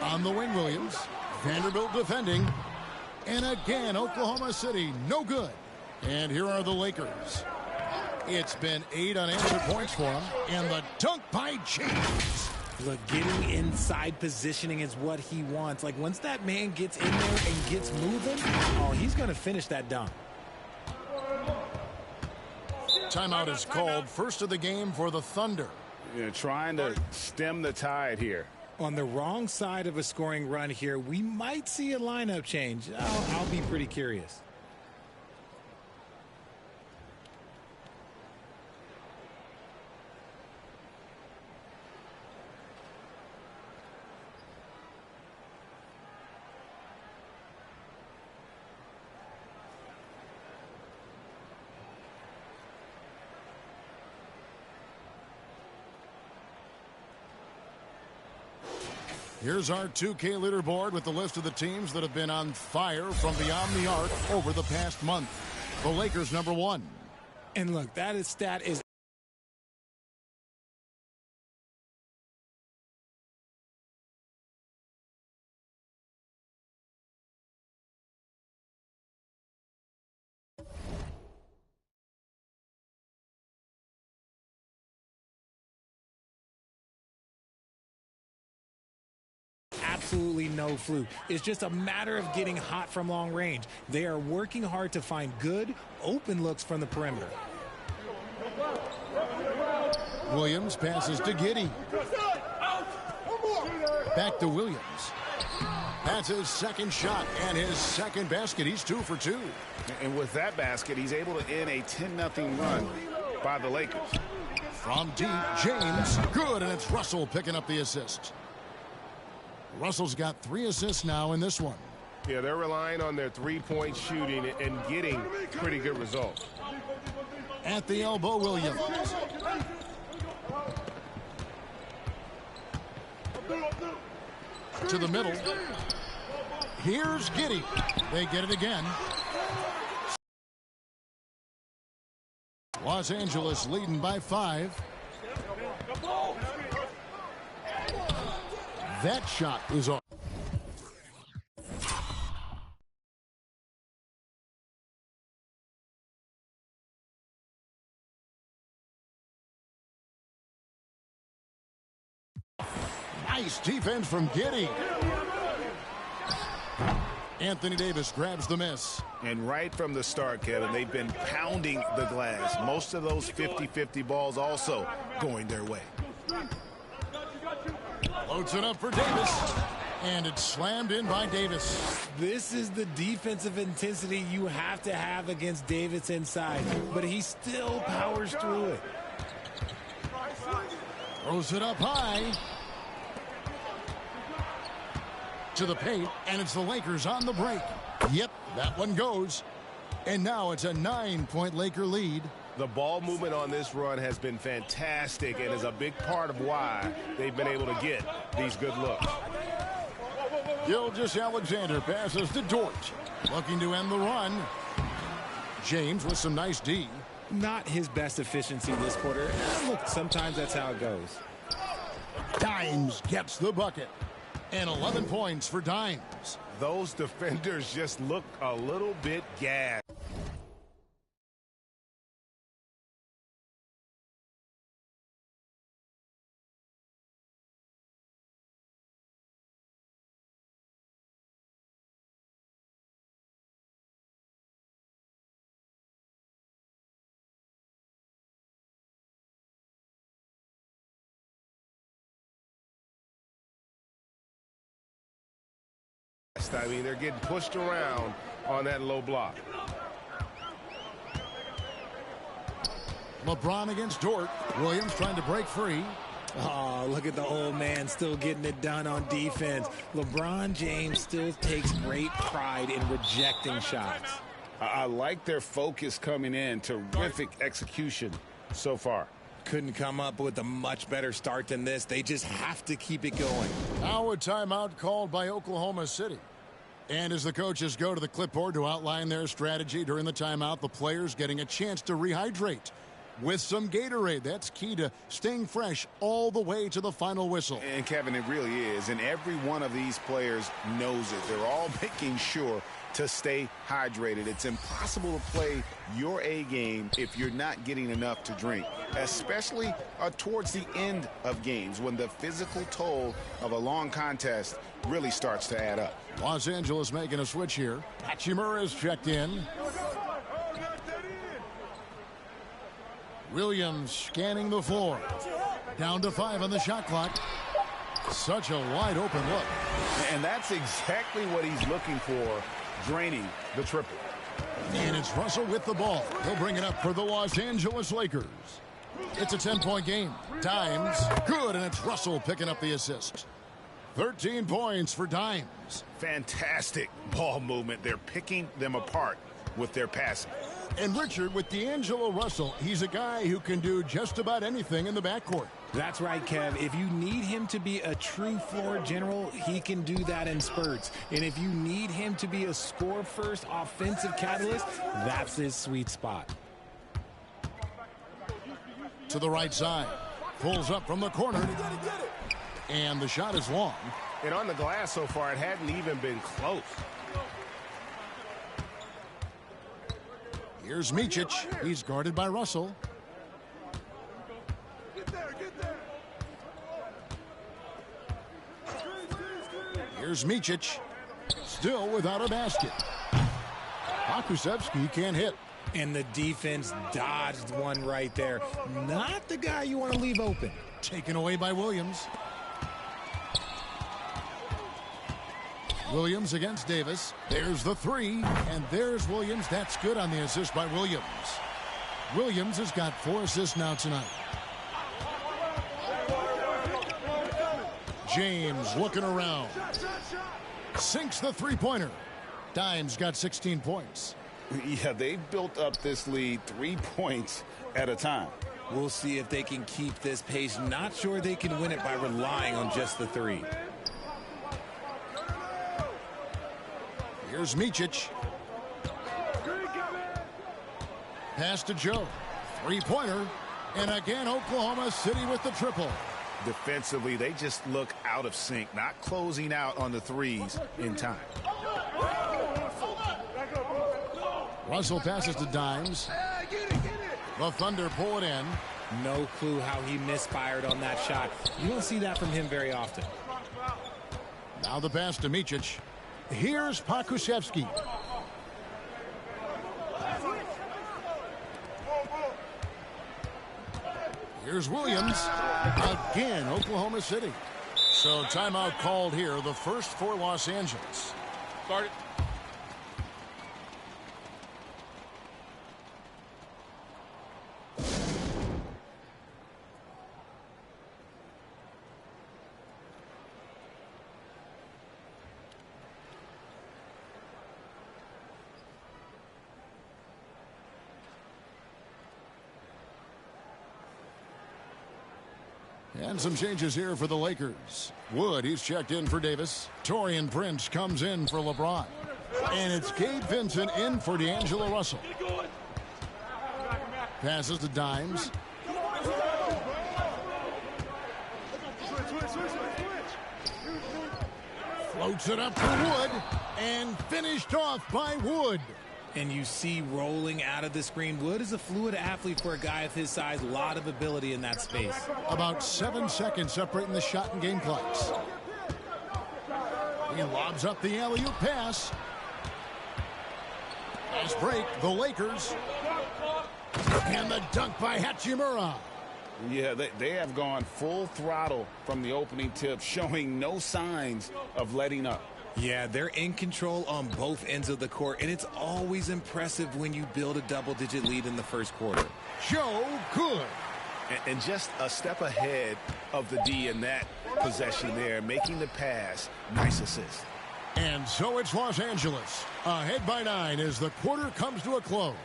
On the wing, Williams. Vanderbilt defending. And again, Oklahoma City, no good. And here are the Lakers. It's been 8 unanswered points for them. And the dunk by James. Look, getting inside positioning is what he wants. Like, once that man gets in there and gets moving, oh, he's going to finish that dunk. Timeout is called. First of the game for the Thunder. You're trying to stem the tide here. On the wrong side of a scoring run here, we might see a lineup change. I'll be pretty curious. Here's our 2K leaderboard with the list of the teams that have been on fire from beyond the arc over the past month. The Lakers #1. And look, that stat is absolutely no fluke. It's just a matter of getting hot from long range. They are working hard to find good, open looks from the perimeter. Williams passes to Giddey. Back to Williams. That's his second shot and his second basket. He's 2 for 2. And with that basket, he's able to end a 10-0 run by the Lakers. From deep, James, good, and it's Russell picking up the assist. Russell's got 3 assists now in this one. Yeah, they're relying on their three-point shooting and getting pretty good results. At the elbow, Williams. To the middle. Here's Giddey. They get it again. Los Angeles leading by 5. That shot is off. Nice defense from Giddey. Anthony Davis grabs the miss. And right from the start, Kevin, they've been pounding the glass. Most of those 50-50 balls also going their way. Loads it up for Davis. And it's slammed in by Davis. This is the defensive intensity you have to have against Davis inside. But he still powers through it. Throws it up high. To the paint, and it's the Lakers on the break. Yep, that one goes. And now it's a 9-point Laker lead. The ball movement on this run has been fantastic and is a big part of why they've been able to get these good looks. Gilgeous-Alexander passes to Dort. Looking to end the run. James with some nice D. Not his best efficiency this quarter. Look, sometimes that's how it goes. Dimes gets the bucket. And 11 points for Dimes. Those defenders just look a little bit gassed. I mean, they're getting pushed around on that low block. LeBron against Dort. Williams trying to break free. Oh, look at the old man still getting it done on defense. LeBron James still takes great pride in rejecting shots. I like their focus coming in. Terrific execution so far. Couldn't come up with a much better start than this. They just have to keep it going. Now a timeout called by Oklahoma City. And as the coaches go to the clipboard to outline their strategy during the timeout, the players getting a chance to rehydrate with some Gatorade. That's key to staying fresh all the way to the final whistle. And, Kevin, it really is. And every one of these players knows it. They're all making sure to stay hydrated. It's impossible to play your A game if you're not getting enough to drink, especially towards the end of games when the physical toll of a long contest really starts to add up. Los Angeles making a switch here. Hachimura is checked in. Williams scanning the floor. Down to 5 on the shot clock. Such a wide open look. And that's exactly what he's looking for, draining the triple. And it's Russell with the ball. He'll bring it up for the Los Angeles Lakers. It's a 10-point game. Dimes, good, and it's Russell picking up the assist. 13 points for Dimes. Fantastic ball movement. They're picking them apart with their passing. And Richard, with D'Angelo Russell, he's a guy who can do just about anything in the backcourt. That's right, Kev. If you need him to be a true floor general, he can do that in spurts. And if you need him to be a score-first offensive catalyst, that's his sweet spot. To the right side. Pulls up from the corner. And the shot is long. And on the glass so far, it hadn't even been close. Here's Micic. He's guarded by Russell. Here's Mycic. Still without a basket. Pokusevski can't hit. And the defense dodged one right there. Not the guy you want to leave open. Taken away by Williams. Williams against Davis. There's the three, and there's Williams. That's good on the assist by Williams. Williams has got 4 assists now tonight. James looking around. Sinks the three-pointer. Dimes got 16 points. Yeah, they've built up this lead 3 points at a time. We'll see if they can keep this pace. Not sure they can win it by relying on just the three. Here's Mycic. Pass to Joe. Three-pointer. And again, Oklahoma City with the triple. Defensively, they just look out of sync, not closing out on the threes in time. Russell passes to Dimes. The Thunder pull it in. No clue how he misfired on that shot. You don't see that from him very often. Now the pass to Mycic. Here's Pokusevski. Here's Williams. Again, Oklahoma City. So timeout called here, the first for Los Angeles. Start it. And some changes here for the Lakers. Wood, he's checked in for Davis. Taurean Prince comes in for LeBron. And it's Gabe Vincent in for D'Angelo Russell. Passes to Dimes. Floats it up for Wood. And finished off by Wood. And you see rolling out of the screen. Wood is a fluid athlete for a guy of his size. A lot of ability in that space. About 7 seconds separating the shot and game clocks. He lobs up the alley-oop pass. Fast break, the Lakers. And the dunk by Hachimura. Yeah, they have gone full throttle from the opening tip, showing no signs of letting up. Yeah, they're in control on both ends of the court, and it's always impressive when you build a double-digit lead in the first quarter. Joe Good. And just a step ahead of the D in that possession there, making the pass. Nice assist. And so it's Los Angeles, ahead by 9 as the quarter comes to a close.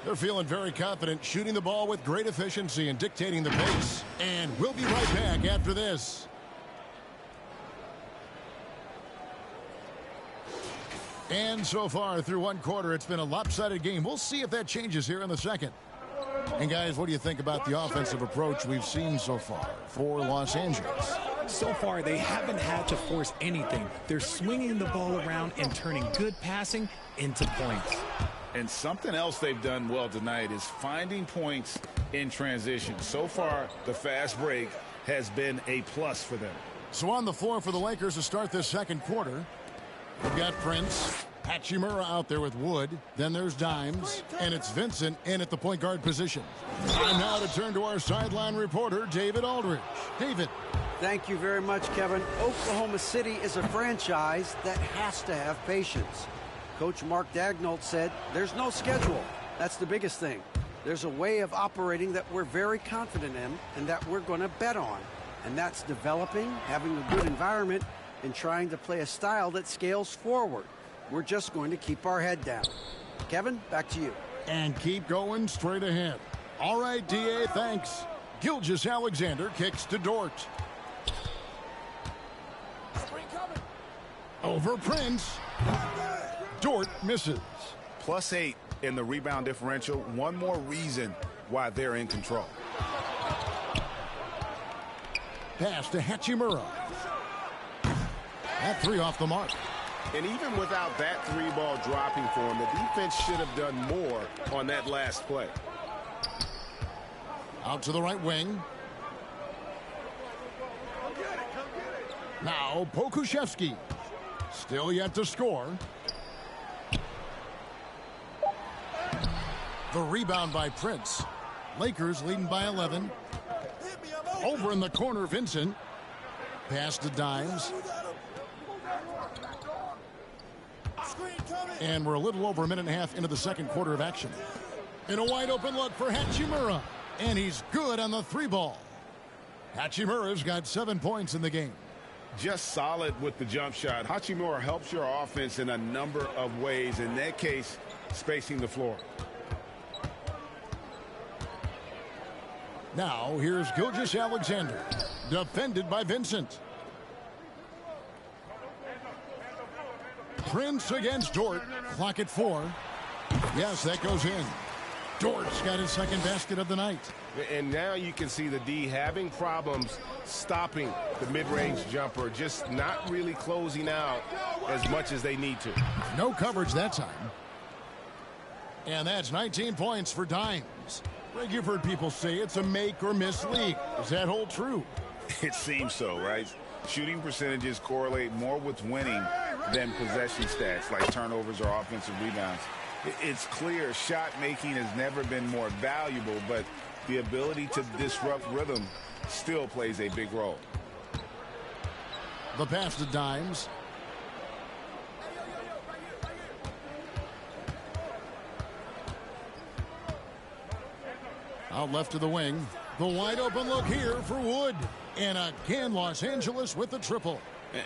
They're feeling very confident, shooting the ball with great efficiency and dictating the pace. And we'll be right back after this. And so far through one quarter, it's been a lopsided game. We'll see if that changes here in the second. And guys, what do you think about the offensive approach we've seen so far for Los Angeles? So far, they haven't had to force anything. They're swinging the ball around and turning good passing into points. And something else they've done well tonight is finding points in transition. So far, the fast break has been a plus for them. So on the floor for the Lakers to start this second quarter, we've got Prince, Hachimura out there with Wood. Then there's Dimes, and it's Vincent in at the point guard position. Time now to turn to our sideline reporter, David Aldridge. David. Thank you very much, Kevin. Oklahoma City is a franchise that has to have patience. Coach Mark Daigneault said there's no schedule. That's the biggest thing. There's a way of operating that we're very confident in and that we're going to bet on. And that's developing, having a good environment, and trying to play a style that scales forward. We're just going to keep our head down. Kevin, back to you. And keep going straight ahead. All right, D.A., thanks. Gilgeous-Alexander kicks to Dort. Over Prince. Dort misses. +8 in the rebound differential. One more reason why they're in control. Pass to Hachimura. That three off the mark. And even without that three ball dropping for him, the defense should have done more on that last play. Out to the right wing. Now Pokusevski. Still yet to score. The rebound by Prince. Lakers leading by 11. Over in the corner, Vincent. Pass to Dimes. And we're a little over a minute and a half into the second quarter of action. In a wide open look for Hachimura. And he's good on the three ball. Hachimura's got 7 points in the game. Just solid with the jump shot. Hachimura helps your offense in a number of ways. In that case, spacing the floor. Now, here's Gilgeous-Alexander. Defended by Vincent. Prince against Dort. Clock at 4. Yes, that goes in. Dort's got his second basket of the night. And now you can see the D having problems stopping the mid-range jumper, just not really closing out as much as they need to. No coverage that time. And that's 19 points for Dimes. Greg, you've heard people say it's a make or miss league. Does that hold true? It seems so, right? Shooting percentages correlate more with winning than possession stats like turnovers or offensive rebounds. It's clear shot making has never been more valuable, but the ability to disrupt rhythm still plays a big role. The pass to Dimes. Out left to the wing. The wide open look here for Wood. And again, Los Angeles with the triple.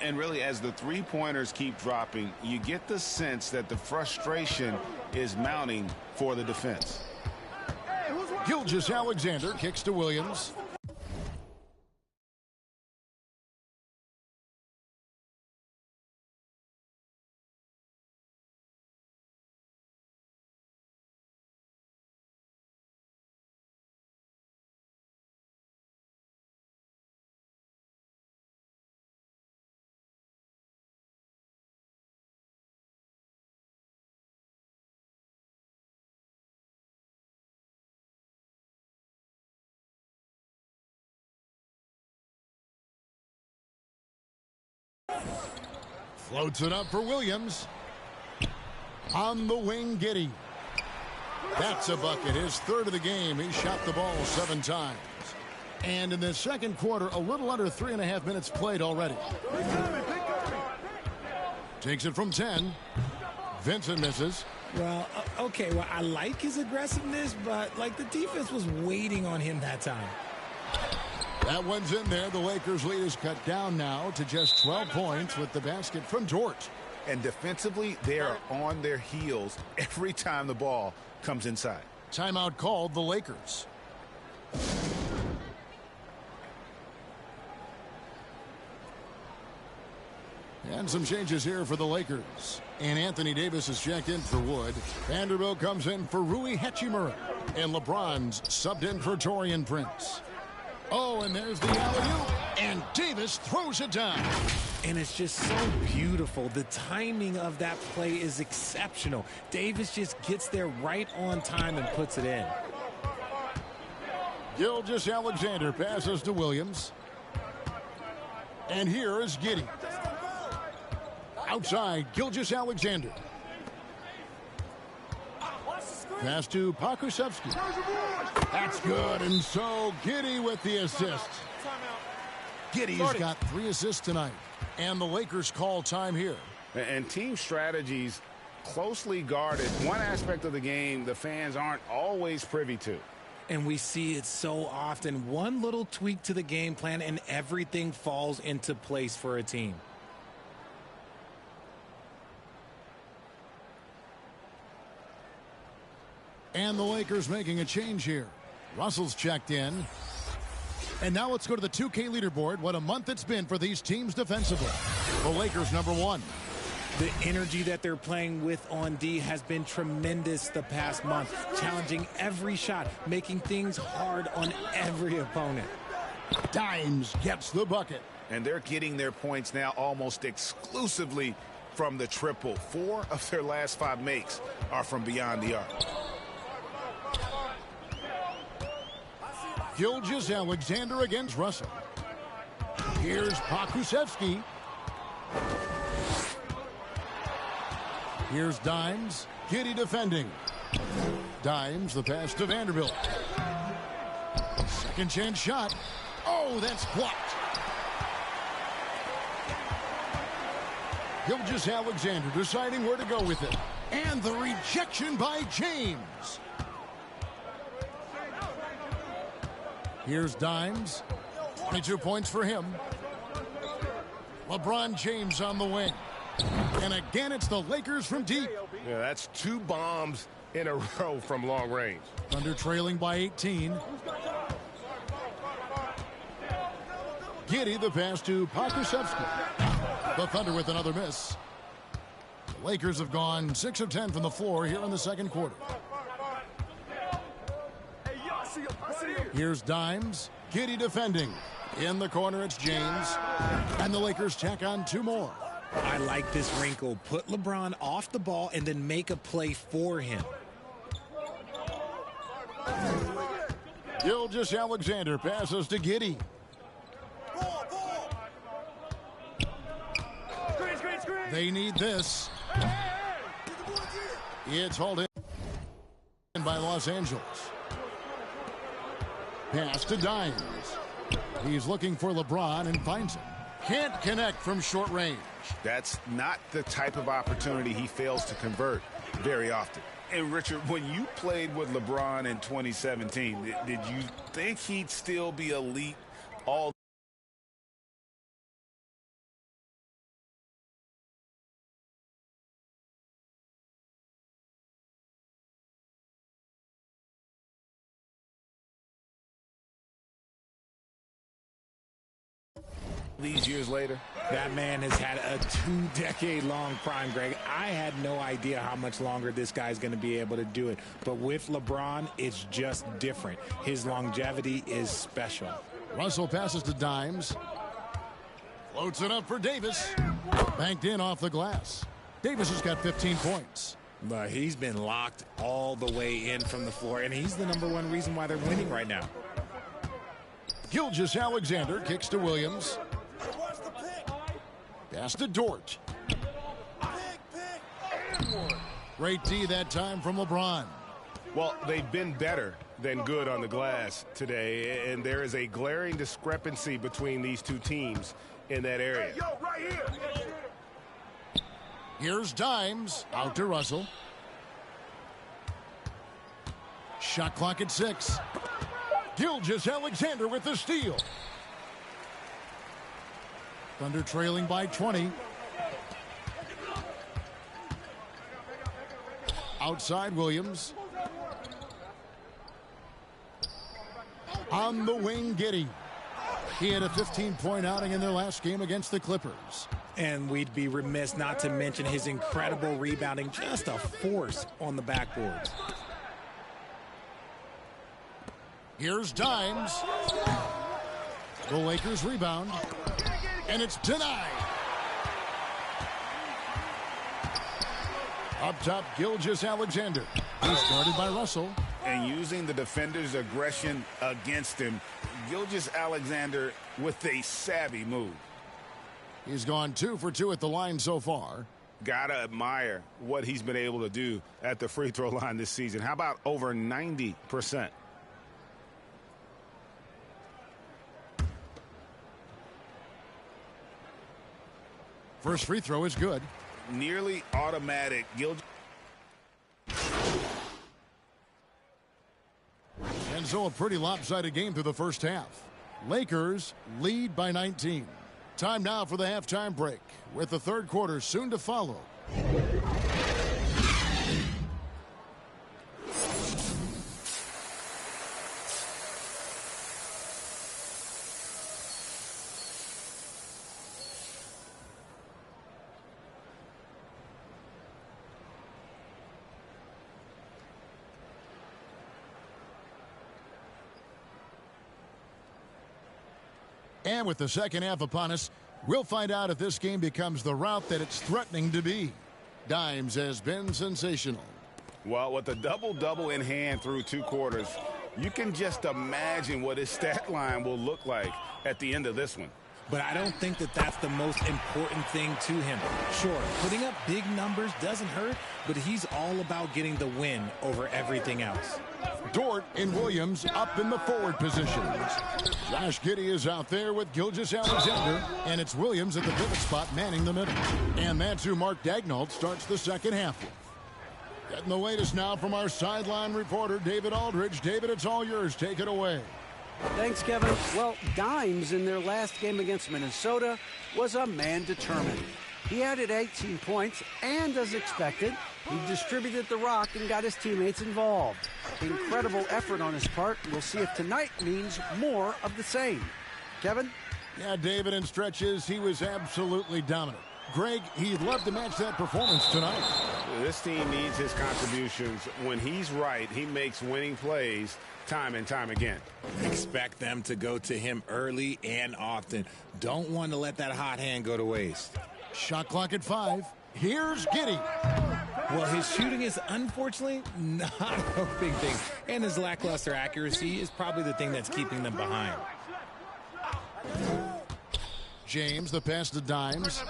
And really, as the three-pointers keep dropping, you get the sense that the frustration is mounting for the defense. Gilgeous-Alexander kicks to Williams. Floats it up for Williams. On the wing, Giddey. That's a bucket. His third of the game. He shot the ball 7 times. And in the second quarter, a little under 3.5 minutes played already. Takes it from 10. Vincent misses. Well, okay, well, I like his aggressiveness, but like the defense was waiting on him that time. That one's in there. The Lakers' lead is cut down now to just 12 points with the basket from Dort. And defensively, they are on their heels every time the ball comes inside. Timeout called the Lakers. And some changes here for the Lakers. And Anthony Davis is checked in for Wood. Vanderbilt comes in for Rui Hachimura. And LeBron's subbed in for Taurean Prince. Oh, and there's the alley-oop. And Davis throws it down. And it's just so beautiful. The timing of that play is exceptional. Davis just gets there right on time and puts it in. Gilgeous-Alexander passes to Williams. And here is Giddey. Outside, Gilgeous-Alexander. Pass to Pokusevski. That's good, and so Giddey with the assist. Giddey's got 3 assists tonight, and the Lakers call time here. And team strategies closely guarded. One aspect of the game the fans aren't always privy to. And we see it so often. One little tweak to the game plan, and everything falls into place for a team. And the Lakers making a change here. Russell's checked in. And now let's go to the 2K leaderboard. What a month it's been for these teams defensively. The Lakers #1. The energy that they're playing with on D has been tremendous the past month. Challenging every shot, making things hard on every opponent. Dimes gets the bucket. And they're getting their points now almost exclusively from the triple. 4 of their last 5 makes are from beyond the arc. Gilgeous-Alexander against Russell. Here's Pokusevski. Here's Dimes. Giddey defending. Dimes, the pass to Vanderbilt. Second chance shot. Oh, that's blocked. Gilgeous-Alexander deciding where to go with it. And the rejection by James. Here's Dimes. 22 points for him. LeBron James on the wing. And again, it's the Lakers from deep. Yeah, that's 2 bombs in a row from long range. Thunder trailing by 18. Giddey, the pass to Pokusevski. The Thunder with another miss. The Lakers have gone 6 of 10 from the floor here in the second quarter. Here's Dimes. Giddey defending. In the corner, it's James. And the Lakers tack on 2 more. I like this wrinkle. Put LeBron off the ball and then make a play for him. Gilgeous-Alexander passes to Giddey. They need this. It's hauled in by Los Angeles. Pass to Dimes. He's looking for LeBron and finds him. Can't connect from short range. That's not the type of opportunity he fails to convert very often. And Richard, when you played with LeBron in 2017, did you think he'd still be elite all these years later? That man has had a 2-decade-long prime, Greg. I had no idea how much longer this guy's going to be able to do it. But with LeBron, it's just different. His longevity is special. Russell passes to Dimes. Floats it up for Davis. Banked in off the glass. Davis has got 15 points. But he's been locked all the way in from the floor, and he's the #1 reason why they're winning right now. Gilgeous-Alexander kicks to Williams. Pass to Dort. Great D that time from LeBron. Well, they've been better than good on the glass today, and there is a glaring discrepancy between these 2 teams in that area. Hey, yo, right here. Here's Dimes. Out to Russell. Shot clock at 6. Gilgeous-Alexander with the steal. Thunder trailing by 20. Outside Williams. On the wing, Giddey. He had a 15-point outing in their last game against the Clippers. And we'd be remiss not to mention his incredible rebounding. Just a force on the backboards. Here's Dimes. The Lakers rebound. And it's denied. Up top, Gilgeous-Alexander. He's guarded by Russell. And using the defender's aggression against him, Gilgeous-Alexander with a savvy move. He's gone 2 for 2 at the line so far. Gotta admire what he's been able to do at the free throw line this season. How about over 90%? First free throw is good. Nearly automatic. And so a pretty lopsided game through the first half. Lakers lead by 19. Time now for the halftime break, with the third quarter soon to follow. And with the second half upon us, we'll find out if this game becomes the route that it's threatening to be. Dimes has been sensational. Well, with a double-double in hand through 2 quarters, you can just imagine what his stat line will look like at the end of this one. but I don't think that that's the most important thing to him. Sure, putting up big numbers doesn't hurt, but he's all about getting the win over everything else. Dort and Williams up in the forward positions. Josh Giddey is out there with Gilgeous-Alexander, and it's Williams at the pivot spot manning the middle. And that's who Mark Daigneault starts the second half with. Getting the latest now from our sideline reporter, David Aldridge. David, it's all yours. Take it away. Thanks, Kevin. Well, Dimes in their last game against Minnesota was a man determined. He added 18 points, and as expected, he distributed the rock and got his teammates involved. Incredible effort on his part. We'll see if tonight means more of the same. Kevin? Yeah, David, in stretches, he was absolutely dominant. Greg, he'd love to match that performance tonight. This team needs his contributions. When he's right, he makes winning plays time and time again. Expect them to go to him early and often. Don't want to let that hot hand go to waste. Shot clock at 5. Here's Giddey. Well, his shooting is unfortunately not a big thing, and his lackluster accuracy is probably the thing that's keeping them behind. James, the pass to Dimes.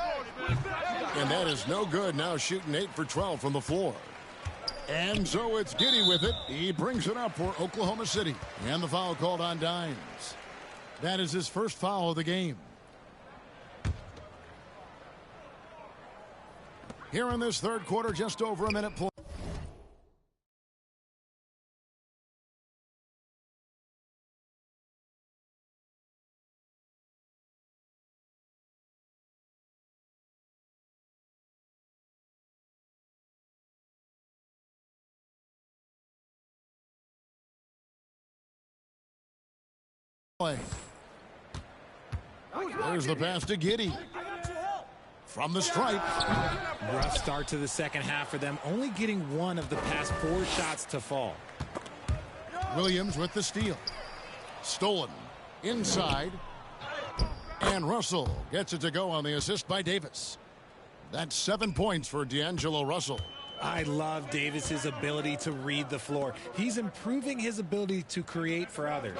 And that is no good. Now shooting 8 for 12 from the floor. And so it's Giddey with it. He brings it up for Oklahoma City. And the foul called on Dimes. That is his first foul of the game. Here in this third quarter, just over a minute play. There's the pass to Giddey. From the stripe. Rough start to the second half for them, only getting one of the past 4 shots to fall. Williams with the steal. Stolen. Inside. And Russell gets it to go on the assist by Davis. That's 7 points for D'Angelo Russell. I love Davis's ability to read the floor. He's improving his ability to create for others.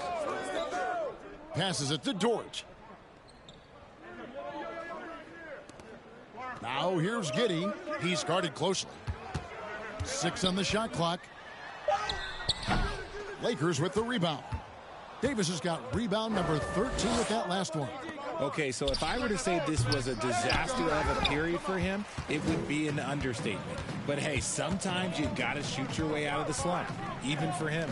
Passes it to Dort. Now here's Giddey. He's guarded closely. 6 on the shot clock. Lakers with the rebound. Davis has got rebound number 13 with that last one. Okay, so if I were to say this was a disaster of a period for him, it would be an understatement. But hey, sometimes you got to shoot your way out of the slump, even for him.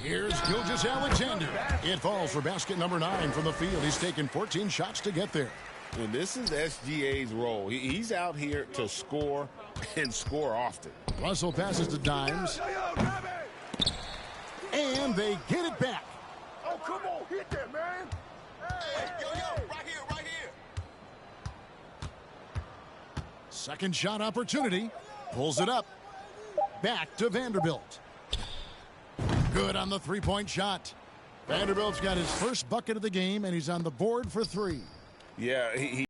Here's Gilgeous-Alexander. It falls for basket number 9 from the field. He's taken 14 shots to get there. Well, this is SGA's role. He's out here to score and score often. Russell passes to Dimes. And they get it back. Oh, come on, hit that, man. Hey, yo, right here. Second shot opportunity. Pulls it up. Back to Vanderbilt. Good on the three-point shot. Vanderbilt's got his first bucket of the game, and he's on the board for 3. Yeah, he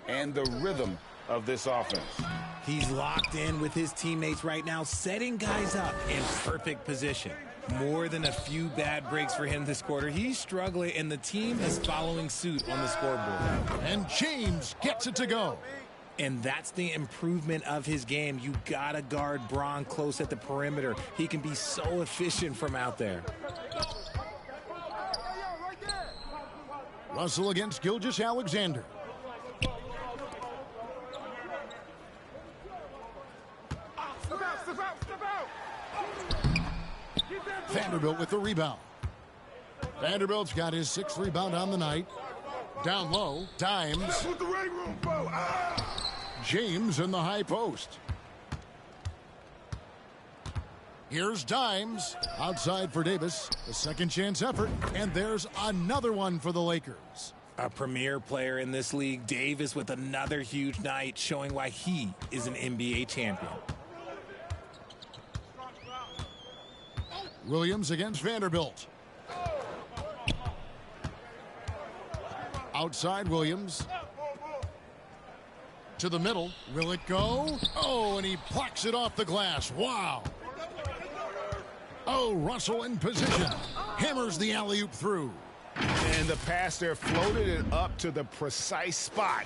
and the rhythm of this offense. He's locked in with his teammates right now, setting guys up in perfect position. More than a few bad breaks for him this quarter. He's struggling, and the team is following suit on the scoreboard. And James gets it to go. And that's the improvement of his game. You gotta guard Braun close at the perimeter. He can be so efficient from out there. Russell against Gilgeous-Alexander. Step out. Vanderbilt with the rebound. Vanderbilt's got his 6th rebound on the night. Down low, Dimes. That's what the ring room for. James in the high post. Here's Dimes. Outside for Davis. The second chance effort. And there's another one for the Lakers. A premier player in this league, Davis, with another huge night, showing why he is an NBA champion. Williams against Vanderbilt. Outside Williams. To the middle. Will it go? Oh, and he plucks it off the glass. Wow. D'Angelo Russell in position. Hammers the alley-oop through. And the pass there floated it up to the precise spot.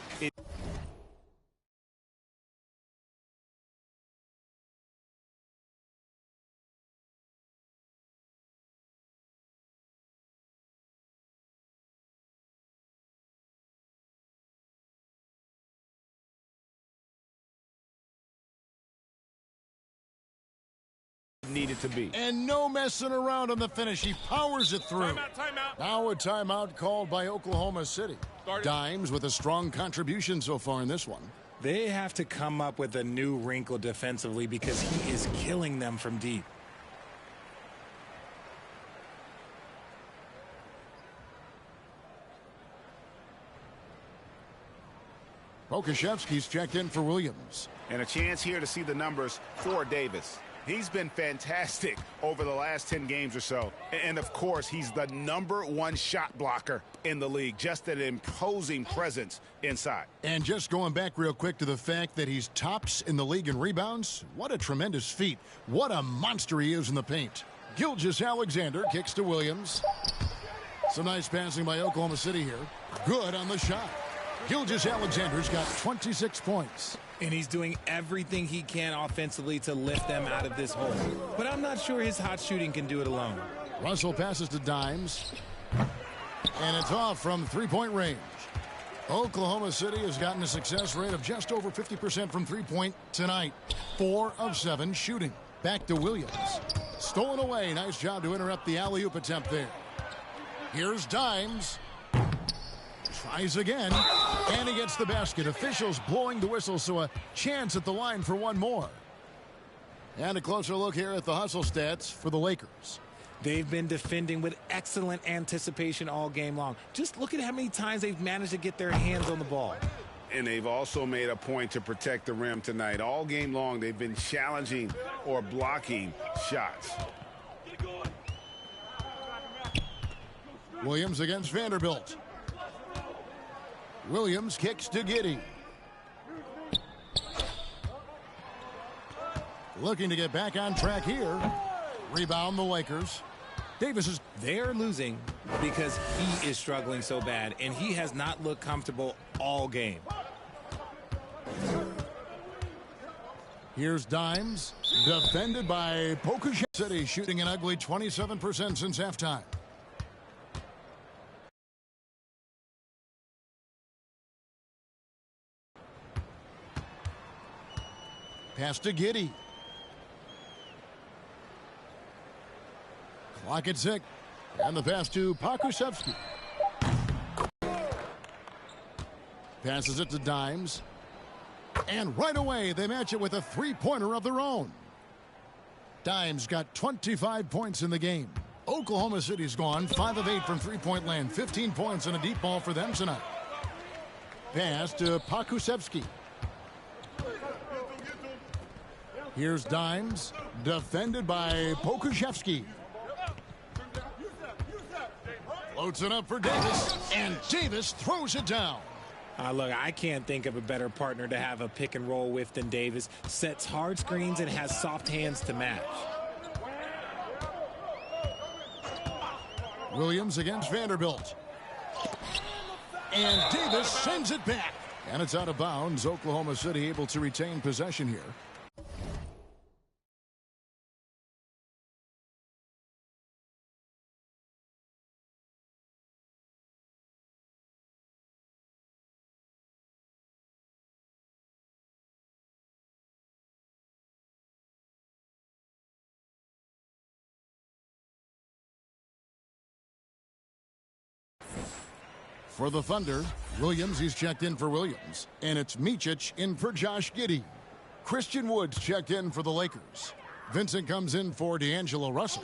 Needed to be. And no messing around on the finish. He powers it through. Timeout. Now a timeout called by Oklahoma City. Dimes with a strong contribution so far in this one. They have to come up with a new wrinkle defensively because he is killing them from deep. Pokusevski's checked in for Williams. And a chance here to see the numbers for Davis. He's been fantastic over the last 10 games or so. And, of course, he's the #1 shot blocker in the league. Just an imposing presence inside. And just going back real quick to the fact that he's tops in the league in rebounds. What a tremendous feat. What a monster he is in the paint. Gilgeous-Alexander kicks to Williams. Some nice passing by Oklahoma City here. Good on the shot. Gilgeous-Alexander's got 26 points. And he's doing everything he can offensively to lift them out of this hole. But I'm not sure his hot shooting can do it alone. Russell passes to Dimes. And it's off from three-point range. Oklahoma City has gotten a success rate of just over 50% from three-point tonight. 4 of 7 shooting. Back to Williams. Stolen away. Nice job to interrupt the alley-oop attempt there. Here's Dimes. Tries again, and he gets the basket. Officials blowing the whistle, so a chance at the line for one more. And a closer look here at the hustle stats for the Lakers. They've been defending with excellent anticipation all game long. Just look at how many times they've managed to get their hands on the ball. And they've also made a point to protect the rim tonight. All game long, they've been challenging or blocking shots. Williams against Vanderbilt. Williams kicks to Giddey. Looking to get back on track here. Rebound the Lakers. Davis is... They're losing because he is struggling so bad, and he has not looked comfortable all game. Here's Dimes. Defended by Pokusevski. City shooting an ugly 27% since halftime. Pass to Giddey. Clock at 6. And the pass to Pokusevski. Passes it to Dimes. And right away, they match it with a three-pointer of their own. Dimes got 25 points in the game. Oklahoma City's gone 5 of 8 from three-point land. 15 points and a deep ball for them tonight. Pass to Pokusevski. Here's Dimes, defended by Pokusevski. Floats it up for Davis, and Davis throws it down. Look, I can't think of a better partner to have a pick and roll with than Davis. Sets hard screens and has soft hands to match. Williams against Vanderbilt. And Davis sends it back. And it's out of bounds. Oklahoma City able to retain possession here. For the Thunder, Williams, he's checked in for Williams. And it's Micic in for Josh Giddey. Christian Woods checked in for the Lakers. Vincent comes in for D'Angelo Russell.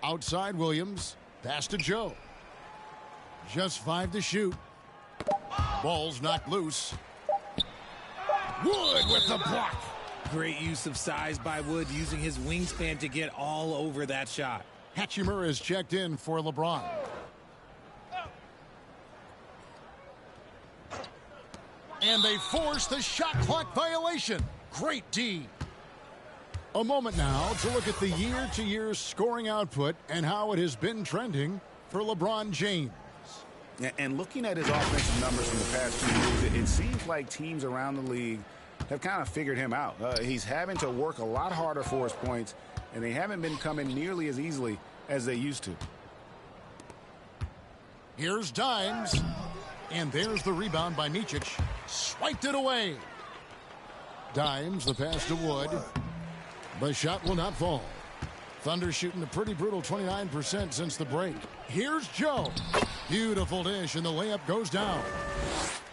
Outside Williams, pass to Joe. Just 5 to shoot. Ball's knocked loose. Wood with the block. Great use of size by Wood, using his wingspan to get all over that shot. Hachimura is checked in for LeBron. And they force the shot clock violation. Great D. A moment now to look at the year-to-year scoring output and how it has been trending for LeBron James. And looking at his offensive numbers from the past 2 years, it seems like teams around the league have kind of figured him out. He's having to work a lot harder for his points, and they haven't been coming nearly as easily as they used to. Here's Dimes, and there's the rebound by Mycic. Swiped it away. Dimes, the pass to Wood. The shot will not fall. Thunder shooting a pretty brutal 29% since the break. Here's Joe. Beautiful dish, and the layup goes down.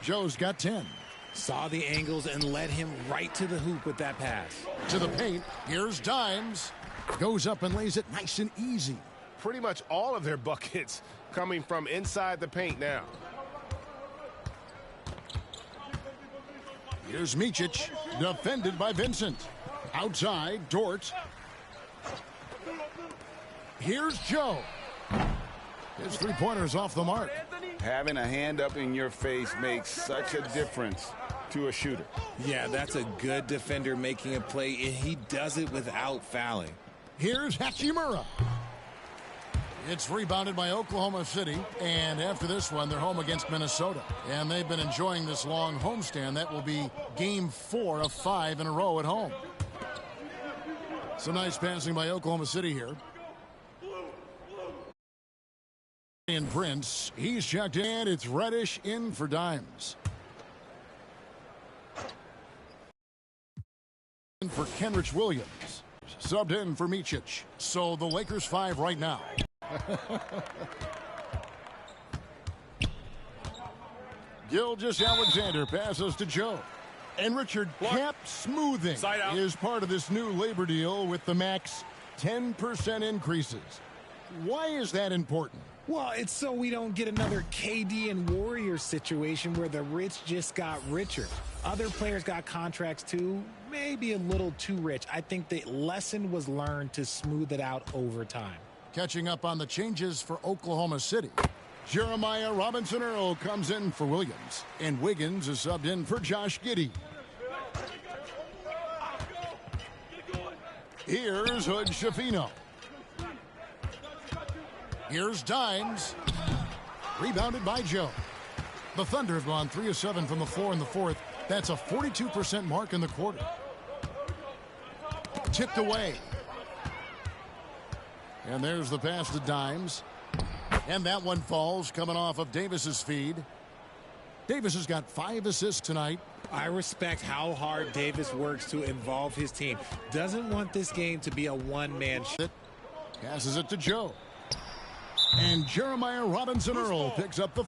Joe's got 10. Saw the angles and led him right to the hoop with that pass. To the paint. Here's Dimes. Goes up and lays it nice and easy. Pretty much all of their buckets coming from inside the paint now. Here's Mycic, defended by Vincent. Outside, Dort. Here's Joe. His three-pointer's off the mark. Having a hand up in your face makes such a difference to a shooter. Yeah, that's a good defender making a play, and he does it without fouling. Here's Hachimura. It's rebounded by Oklahoma City, and after this one, they're home against Minnesota. And they've been enjoying this long homestand. That will be game 4 of 5 in a row at home. So nice passing by Oklahoma City here. And Prince, he's checked in, and it's Reddish in for Dimes. In for Kenrich Williams. Subbed in for Mycic. So the Lakers 5 right now. Gilgeous-Alexander passes to Joe. And Richard, cap smoothing is part of this new labor deal with the max 10% increases. Why is that important? Well, it's so we don't get another KD and Warriors situation where the rich just got richer. Other players got contracts too, maybe a little too rich. I think the lesson was learned to smooth it out over time. Catching up on the changes for Oklahoma City. Jeremiah Robinson-Earl comes in for Williams. And Wiggins is subbed in for Josh Giddey. Here's Hood Schifino. Here's Dimes. Rebounded by Joe. The Thunder have gone 3 of 7 from the floor in the fourth. That's a 42% mark in the quarter. Tipped away. And there's the pass to Dimes. And that one falls coming off of Davis's feed. Davis has got 5 assists tonight. I respect how hard Davis works to involve his team. Doesn't want this game to be a one-man show. Passes it to Joe. And Jeremiah Robinson-Earl picks up the...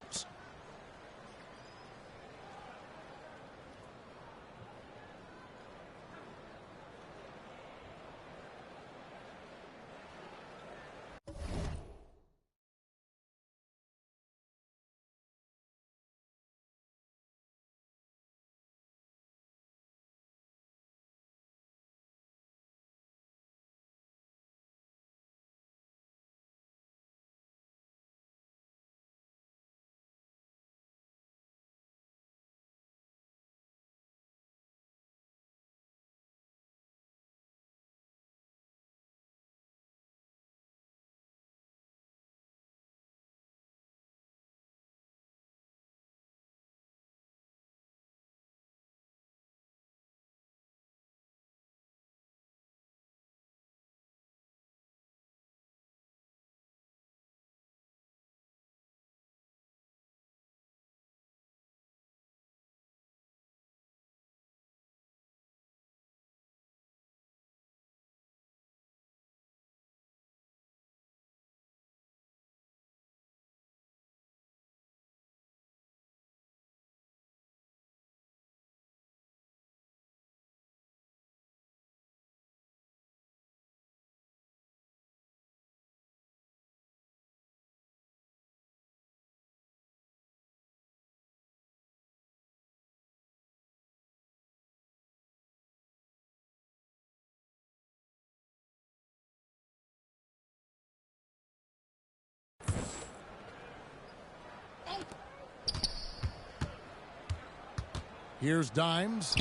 Here's Dimes.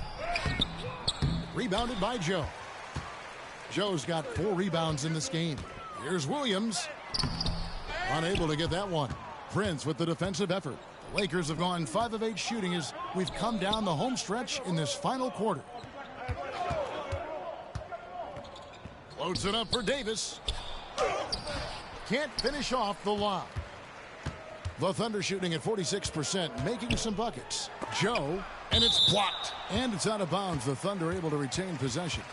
Rebounded by Joe. Joe's got 4 rebounds in this game. Here's Williams. Unable to get that one. Prince with the defensive effort. The Lakers have gone 5 of 8 shooting as we've come down the home stretch in this final quarter. Floats it up for Davis. Can't finish off the lob. The Thunder shooting at 46%, making some buckets. Joe, and it's blocked. And it's out of bounds. The Thunder able to retain possession.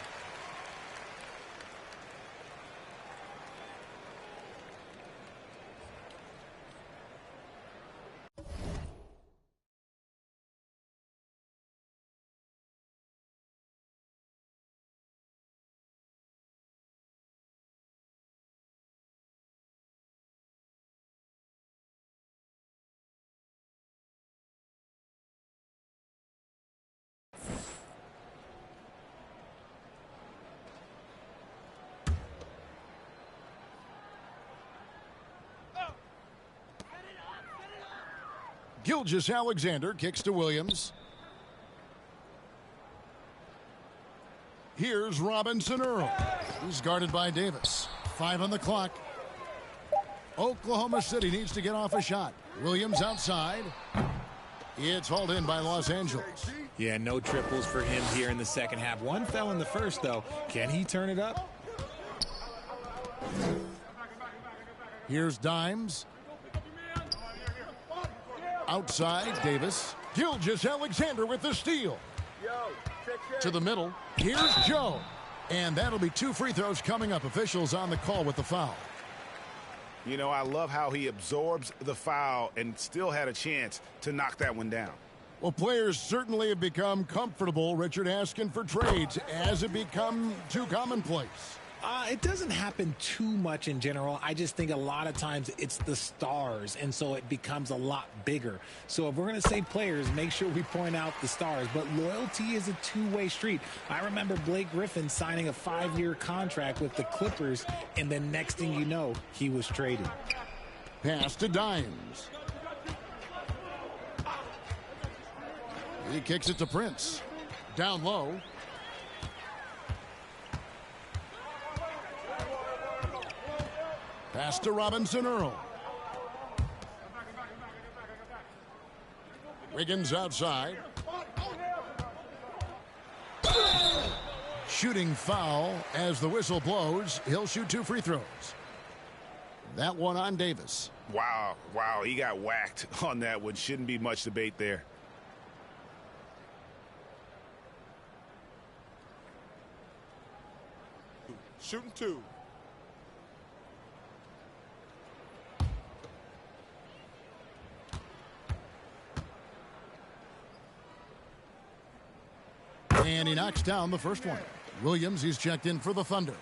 Gilgeous-Alexander kicks to Williams. Here's Robinson Earl. He's guarded by Davis. 5 on the clock. Oklahoma City needs to get off a shot. Williams outside. It's hauled in by Los Angeles. Yeah, no triples for him here in the second half. One fell in the first, though. Can he turn it up? Here's Dimes. Outside, Davis. Gilgeous-Alexander with the steal. To the middle. Here's Joe. And that'll be 2 free throws coming up. Officials on the call with the foul. You know, I love how he absorbs the foul and still had a chance to knock that one down. Well, players certainly have become comfortable, Richard, asking for trades. Has it become too commonplace? It doesn't happen too much in general. I just think a lot of times it's the stars, and so it becomes a lot bigger. So if we're going to say players, make sure we point out the stars. But loyalty is a two-way street. I remember Blake Griffin signing a 5-year contract with the Clippers, and the next thing you know, he was traded. Pass to Dimes. He kicks it to Prince. Down low. Pass to Robinson Earl. Wiggins outside. Shooting foul as the whistle blows. He'll shoot 2 free throws. That one on Davis. Wow, he got whacked on that one. Shouldn't be much debate there. Shooting 2. And he knocks down the first one. Williams, he's checked in for the Thunder.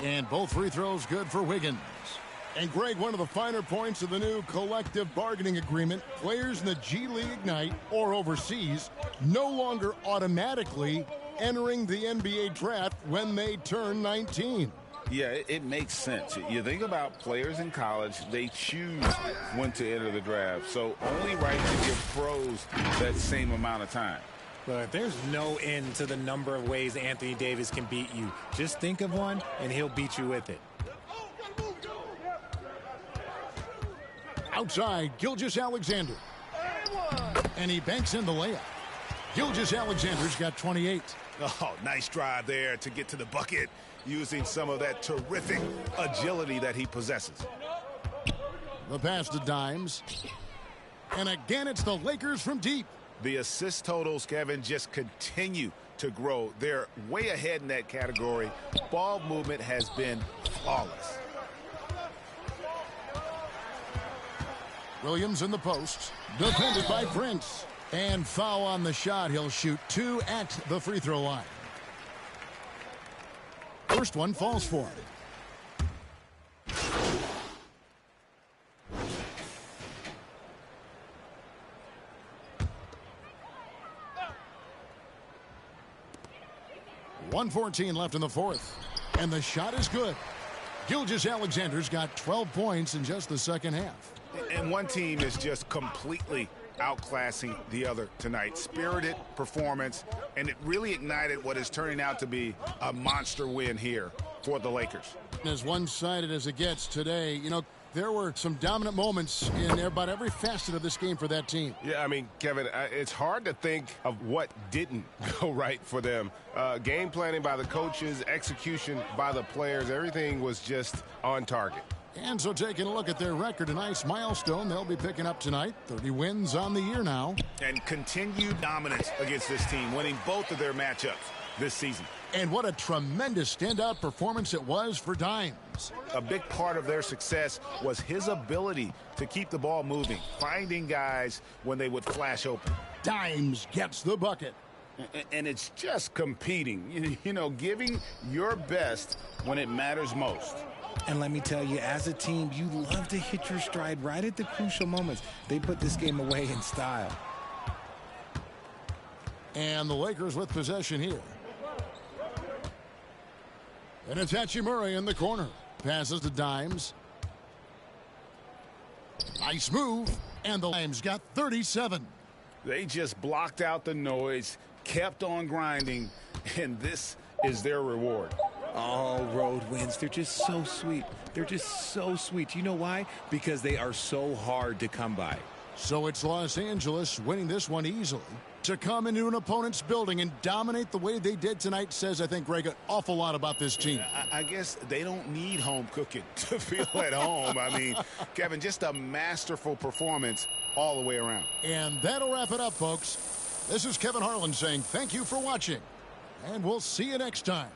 And both free throws good for Wiggins. And Greg, one of the finer points of the new collective bargaining agreement, players in the G League Ignite or overseas no longer automatically entering the NBA draft when they turn 19. Yeah, it makes sense. You think about players in college, they choose when to enter the draft. So only right to give pros that same amount of time. But there's no end to the number of ways Anthony Davis can beat you. Just think of one, and he'll beat you with it. Outside, Gilgeous-Alexander. And he banks in the layup. Gilgeous-Alexander's got 28. Oh, nice drive there to get to the bucket, using some of that terrific agility that he possesses. The pass to Dimes. And again, it's the Lakers from deep. The assist totals, Kevin, just continue to grow. They're way ahead in that category. Ball movement has been flawless. Williams in the post. Defended by Prince. And foul on the shot. He'll shoot 2 at the free throw line. First one falls for him. 1:14 left in the fourth. And the shot is good. Gilgeous-Alexander's got 12 points in just the second half. And one team is just completely outclassing the other tonight. Spirited performance, and it really ignited what is turning out to be a monster win here for the Lakers. As one-sided as it gets today, you know, there were some dominant moments in about every facet of this game for that team. Yeah, I mean, Kevin, it's hard to think of what didn't go right for them. Game planning by the coaches, execution by the players, everything was just on target. And so taking a look at their record, a nice milestone they'll be picking up tonight. 30 wins on the year now. And continued dominance against this team, winning both of their matchups this season. And what a tremendous standout performance it was for Dimes. A big part of their success was his ability to keep the ball moving, finding guys when they would flash open. Dimes gets the bucket. And it's just competing, you know, giving your best when it matters most. And let me tell you, as a team, you love to hit your stride right at the crucial moments. They put this game away in style. And the Lakers with possession here. And it's Hachimura in the corner. Passes to Dimes. Nice move. And the Dimes got 37. They just blocked out the noise, kept on grinding, and this is their reward. All road wins. They're just so sweet. They're just so sweet. You know why? Because they are so hard to come by. So it's Los Angeles winning this one easily. To come into an opponent's building and dominate the way they did tonight says, I think, Greg, an awful lot about this team. I guess they don't need home cooking to feel at home. I mean, Kevin, just a masterful performance all the way around. And that'll wrap it up, folks. This is Kevin Harlan saying thank you for watching, and we'll see you next time.